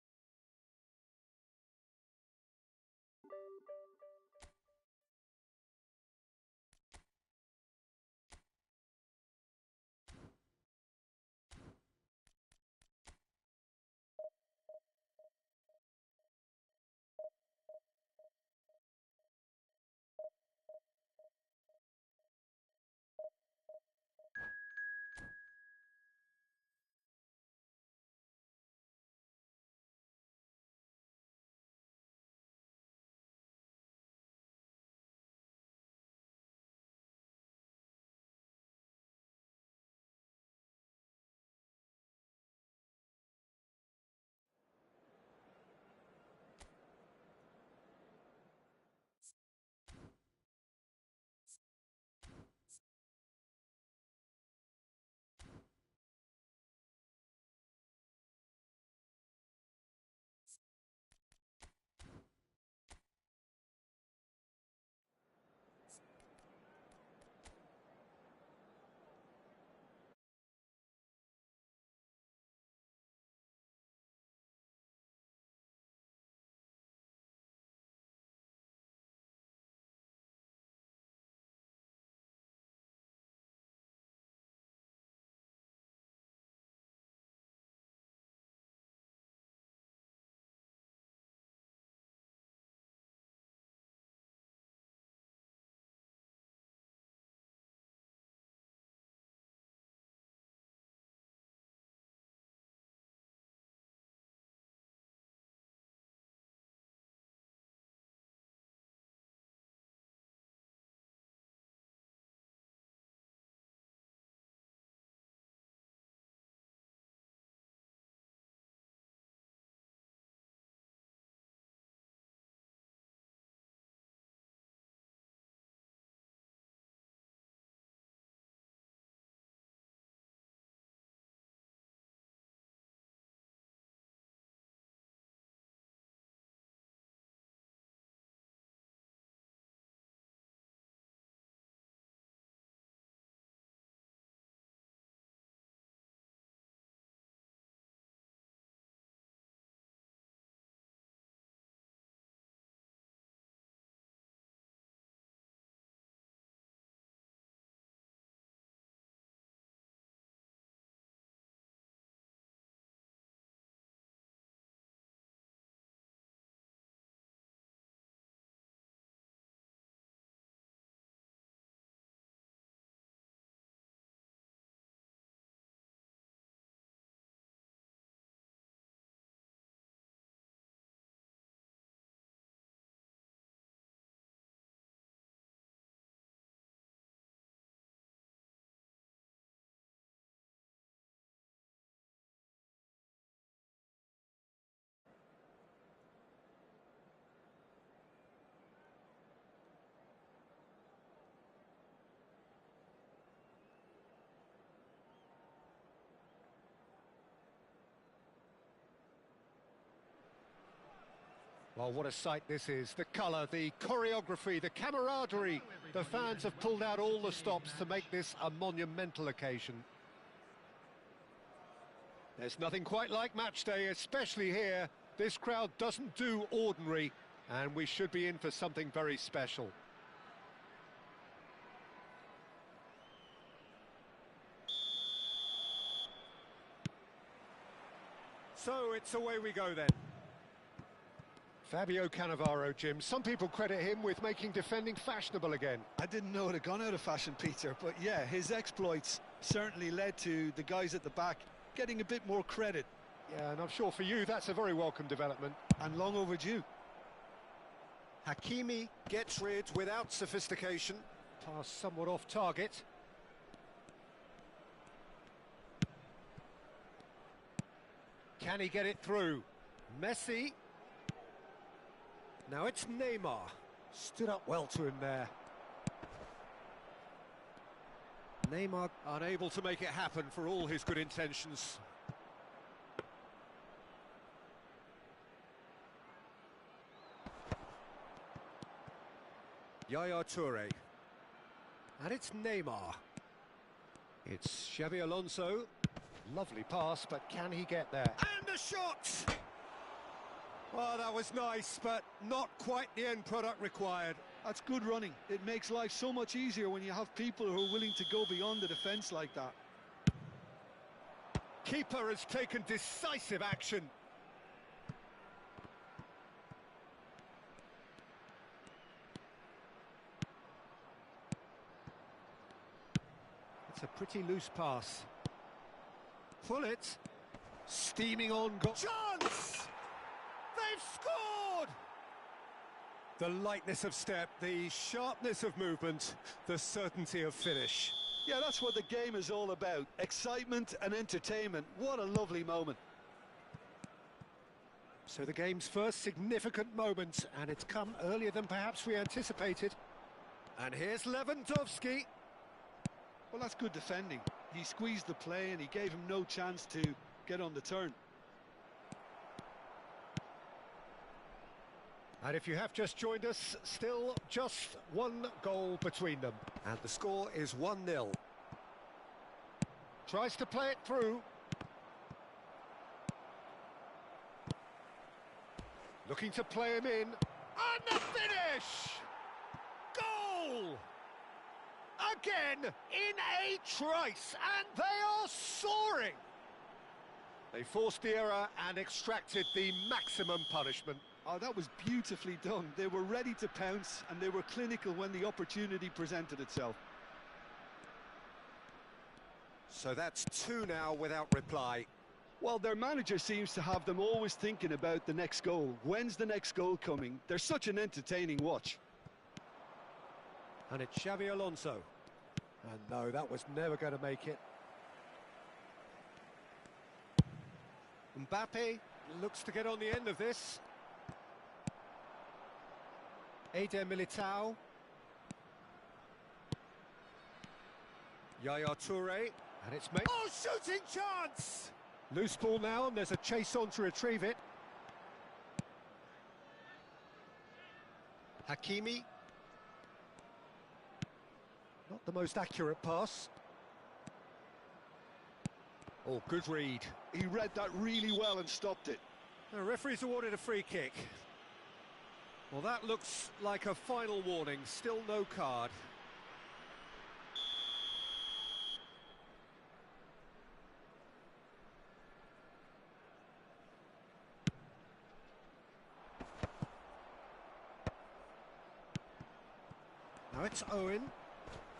Oh, what a sight this is. The colour, the choreography, the camaraderie. The fans have pulled out all the stops to make this a monumental occasion. There's nothing quite like match day, especially here. This crowd doesn't do ordinary, and we should be in for something very special. So it's away we go then. Fabio Cannavaro, Jim. Some people credit him with making defending fashionable again. I didn't know it had gone out of fashion, Peter, but yeah, his exploits certainly led to the guys at the back getting a bit more credit. Yeah, and I'm sure for you that's a very welcome development. And long overdue. Hakimi gets rid without sophistication. Pass somewhat off target. Can he get it through? Messi. Now it's Neymar. Stood up well to him there. Neymar unable to make it happen for all his good intentions. Yaya Toure. And it's Neymar. It's Xabi Alonso. Lovely pass, but can he get there? And a shot! Oh, that was nice, but not quite the end product required. That's good running. It makes life so much easier when you have people who are willing to go beyond the defence like that. Keeper has taken decisive action. It's a pretty loose pass. Pull it. Steaming on goal. Chance! They've scored! The lightness of step, the sharpness of movement, the certainty of finish. Yeah, that's what the game is all about. Excitement and entertainment. What a lovely moment. So the game's first significant moment, and it's come earlier than perhaps we anticipated. And here's Lewandowski. Well, that's good defending. He squeezed the play and he gave him no chance to get on the turn. And if you have just joined us, still just one goal between them. And the score is 1-0. Tries to play it through. Looking to play him in. And the finish! Goal! Again, in a trice, and they are soaring! They forced the error and extracted the maximum punishment. Oh, that was beautifully done. They were ready to pounce, and they were clinical when the opportunity presented itself. So that's 2 now without reply. Well, their manager seems to have them always thinking about the next goal. When's the next goal coming? They're such an entertaining watch. And it's Xabi Alonso. And no, that was never going to make it. Mbappe looks to get on the end of this. Eder Militao. Yaya Toure. And it's made. Oh, shooting chance! Loose ball now, and there's a chase on to retrieve it. Hakimi. Not the most accurate pass. Oh, good read. He read that really well and stopped it. The referee's awarded a free kick. Well, that looks like a final warning. Still no card. Now it's Owen.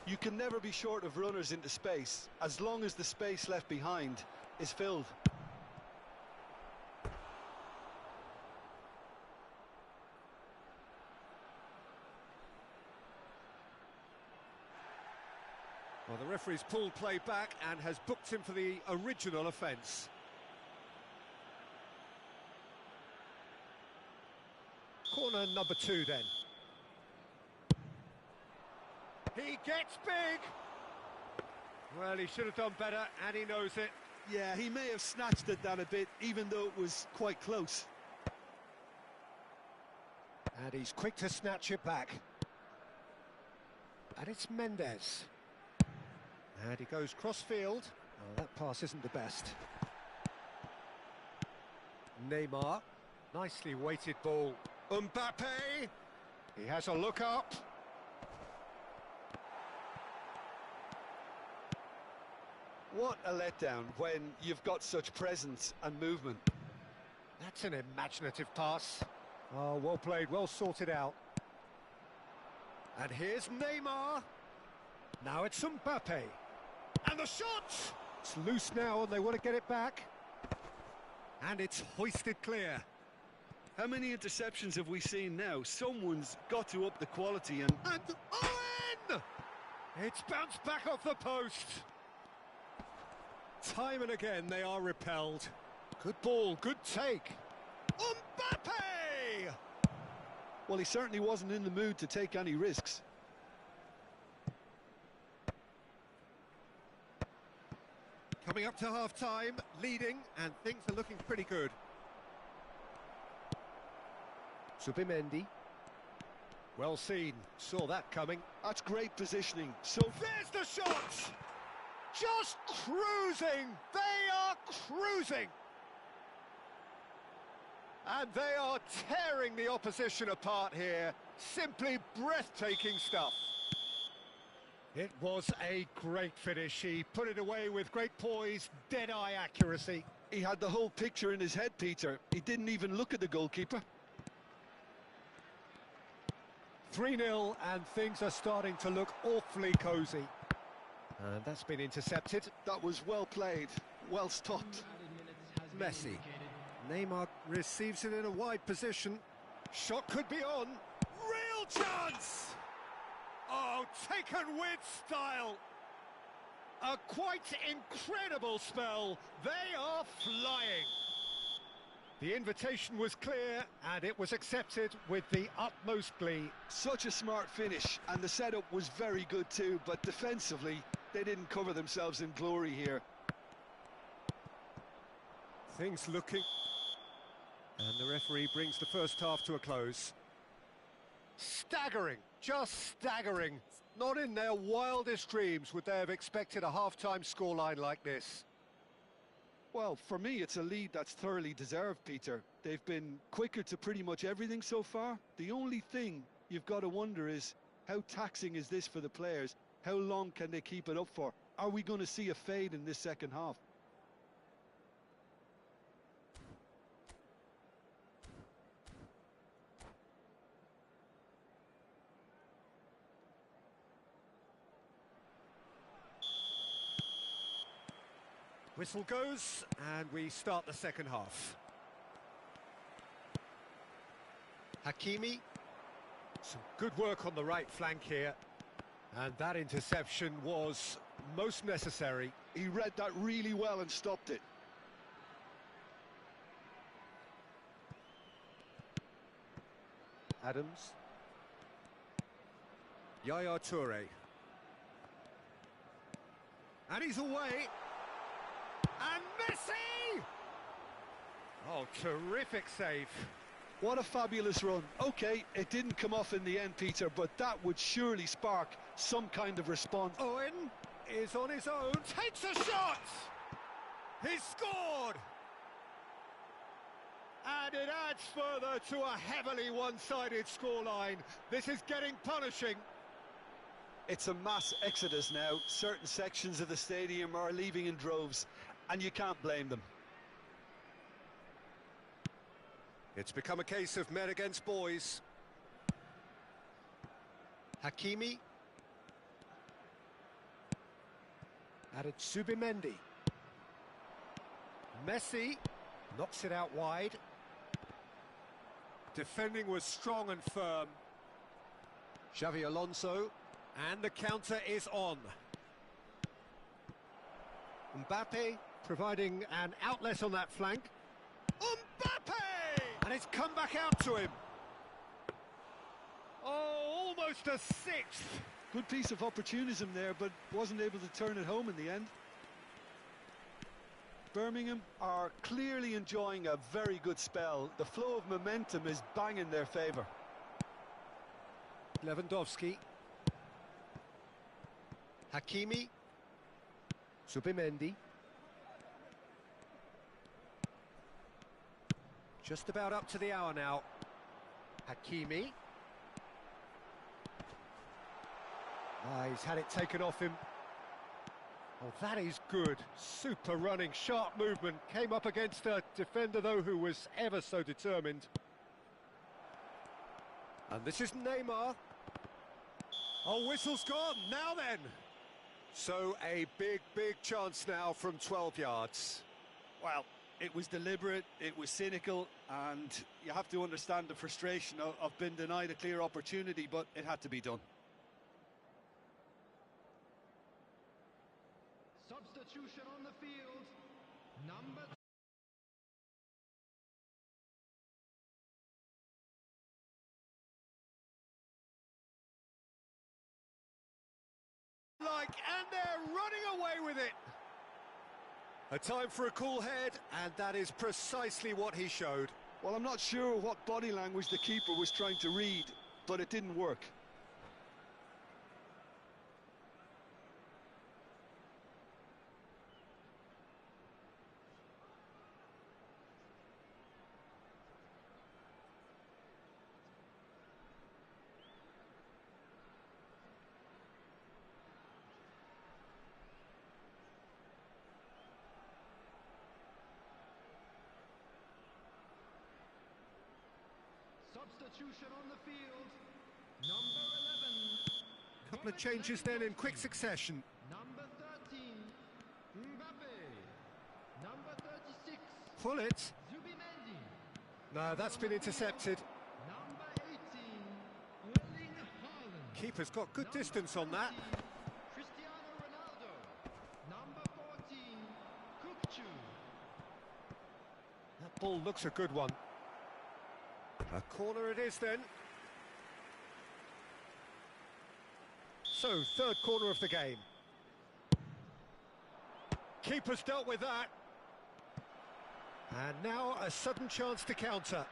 You can never be short of runners into space, as long as the space left behind is filled. Well, the referee's pulled play back and has booked him for the original offence. Corner number 2 then. He gets big! Well, he should have done better, and he knows it. Yeah, he may have snatched at that a bit, even though it was quite close. And he's quick to snatch it back. And it's Mendes. And he goes cross-field. Oh, that pass isn't the best. Neymar. Nicely weighted ball. Mbappe. He has a look up. What a letdown when you've got such presence and movement. That's an imaginative pass. Oh, well played, well sorted out. And here's Neymar. Now it's Mbappe. And the shot! It's loose now and they want to get it back. And it's hoisted clear. How many interceptions have we seen now? Someone's got to up the quality and Owen! It's bounced back off the post. Time and again they are repelled. Good ball, good take. Mbappe! well, he certainly wasn't in the mood to take any risks. Coming up to half-time, leading, and things are looking pretty good. Subimendi. Well seen, saw that coming. That's great positioning. So There's the shot! Just cruising! They are cruising! And they are tearing the opposition apart here. Simply breathtaking stuff. It was a great finish. He put it away with great poise, dead-eye accuracy. he had the whole picture in his head, Peter. He didn't even look at the goalkeeper. 3-0, and things are starting to look awfully cosy. And that's been intercepted. That was well played, well stopped. Messi. Neymar receives it in a wide position. Shot could be on. Real chance! Oh, taken with style. A quite incredible spell. They are flying. The invitation was clear, and it was accepted with the utmost glee. Such a smart finish, and the setup was very good too, but defensively, they didn't cover themselves in glory here. Things looking... And the referee brings the first half to a close. Staggering, just staggering. Not in their wildest dreams would they have expected a half-time scoreline like this. Well, for me, it's a lead that's thoroughly deserved, Peter. They've been quicker to pretty much everything so far. The only thing you've got to wonder is, how taxing is this for the players? How long can they keep it up for? Are we going to see a fade in this second half? Whistle goes, and we start the second half. Hakimi. Some good work on the right flank here. And that interception was most necessary. He read that really well and stopped it. Adams. Yaya Toure. And he's away. And Messi! Oh, terrific save. What a fabulous run. OK, it didn't come off in the end, Peter, but that would surely spark some kind of response. Owen is on his own, takes a shot! He's scored! And it adds further to a heavily one-sided scoreline. This is getting punishing. It's a mass exodus now. Certain sections of the stadium are leaving in droves, and you can't blame them. It's become a case of men against boys. Hakimi. Added Subimendi. Messi knocks it out wide. Defending was strong and firm. Xavi Alonso, and the counter is on. Mbappe providing an outlet on that flank. Mbappe! And it's come back out to him. Oh, almost a sixth. Good piece of opportunism there, but wasn't able to turn it home in the end. Birmingham are clearly enjoying a very good spell. The flow of momentum is bang in their favour. Lewandowski. Hakimi. Zubimendi. Just about up to the hour now. Hakimi. He's had it taken off him. Oh, that is good. Super running, sharp movement. Came up against a defender, though, who was ever so determined. And this is Neymar. Oh, whistle's gone. Now then. So a big, big chance now from 12 yards. Well, it was deliberate, it was cynical, and you have to understand the frustration of being denied a clear opportunity, but it had to be done. Substitution on the field. Number And they're running away with it. A time for a cool head, and that is precisely what he showed. Well, I'm not sure what body language the keeper was trying to read, but it didn't work. substitution on the field. Number 11. Couple of changes then in quick succession. Number 13. Mbappe. Number 36. Pull it. Zubimendi. No, that's been intercepted. Number 18. Erling Haaland. Keeper's got good distance on that. Cristiano Ronaldo. Number 14. Kukçu. That ball looks a good one. A corner it is then. So, third corner of the game. Keeper's dealt with that. And now a sudden chance to counter.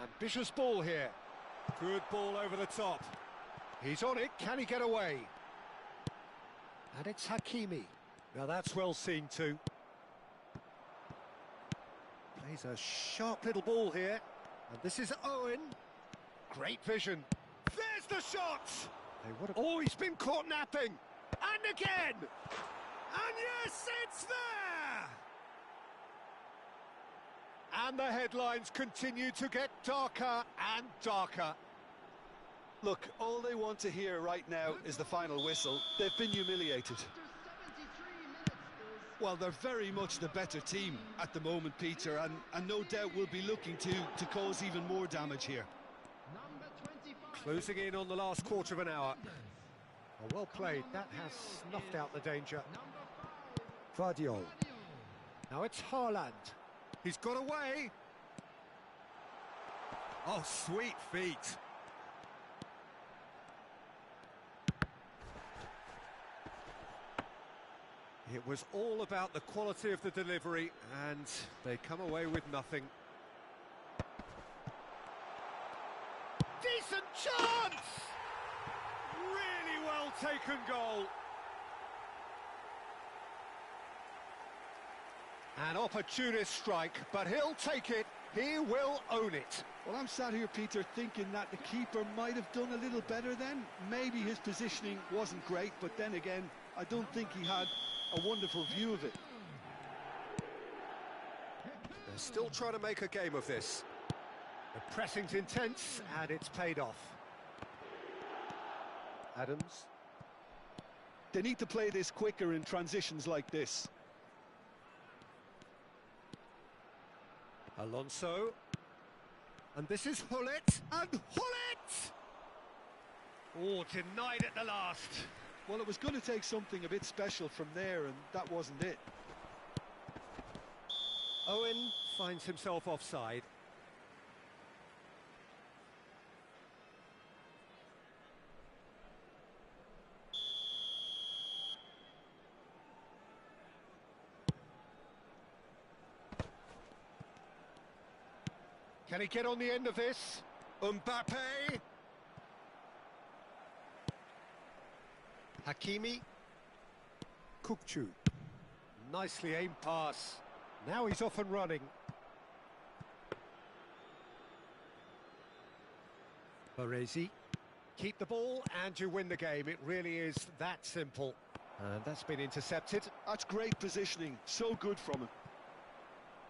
Ambitious ball here. Good ball over the top. He's on it, can he get away? And it's Hakimi. Now that's well seen too. Plays a sharp little ball here. And this is Owen. Great vision. There's the shot! They would have... Oh, he's been caught napping! And again! And yes, it's there! And the headlines continue to get darker and darker. Look, all they want to hear right now is the final whistle. They've been humiliated. Well, they're very much the better team at the moment, Peter, and no doubt will be looking to cause even more damage here. Closing in on the last quarter of an hour. Oh, well played, that has snuffed out the danger. Vardiol. Now it's Haaland. He's got away. Oh, sweet feet. It was all about the quality of the delivery, and they come away with nothing. Decent chance! Really well taken goal. An opportunist strike, but he'll take it. He will own it. Well, I'm sat here, Peter, thinking that the keeper might have done a little better then. Maybe his positioning wasn't great, but then again, I don't think he had a wonderful view of it. They're still trying to make a game of this. The pressing's intense, and it's paid off. Adams. They need to play this quicker in transitions like this. Alonso. And this is Hullet. And Hullet! Oh, denied at the last. Well, it was going to take something a bit special from there, and that wasn't it. Owen finds himself offside. Can he get on the end of this? Mbappe. Hakimi. Kukçu. Nicely aimed pass. Now he's off and running. Baresi. Keep the ball and you win the game. It really is that simple. And that's been intercepted. That's great positioning, so good from him.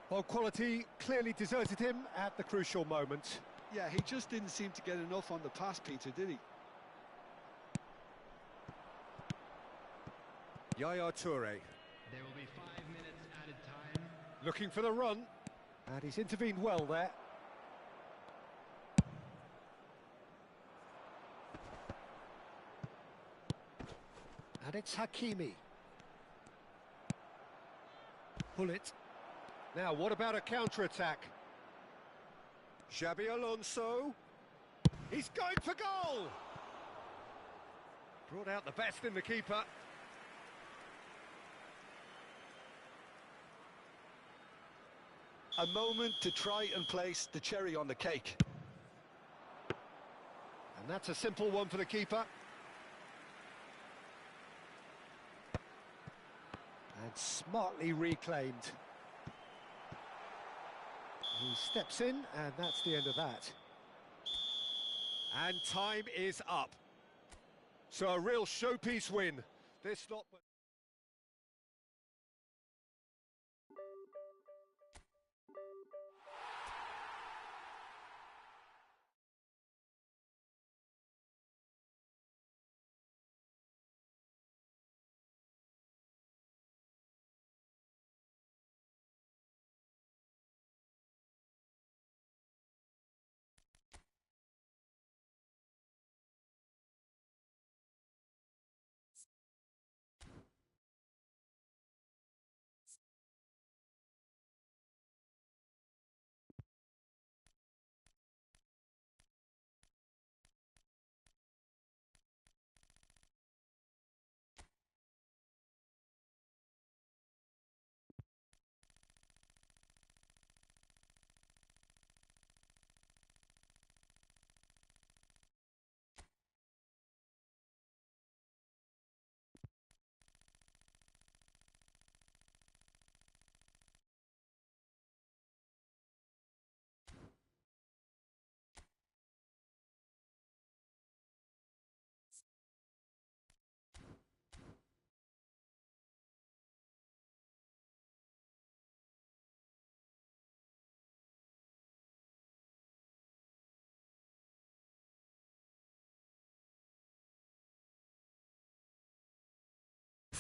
Well, quality clearly deserted him at the crucial moment. Yeah, he just didn't seem to get enough on the pass, Peter, did he? Yaya Toure. There will be 5 minutes added time. Looking for the run. And he's intervened well there. And it's Hakimi. Pull it. Now, what about a counter-attack? Xabi Alonso. He's going for goal! Brought out the best in the keeper. A moment to try and place the cherry on the cake. And that's a simple one for the keeper. And smartly reclaimed. He steps in, and that's the end of that. And time is up. So a real showpiece win. This not...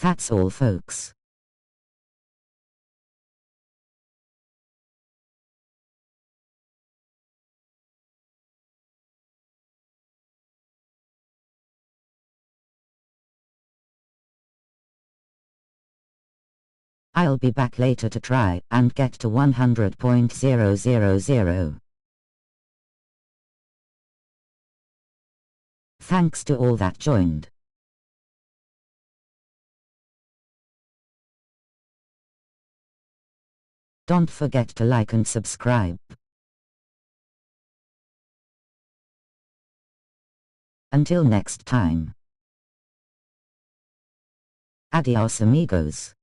That's all, folks. I'll be back later to try and get to 100.000. Thanks to all that joined. Don't forget to like and subscribe. Until next time. Adios, amigos.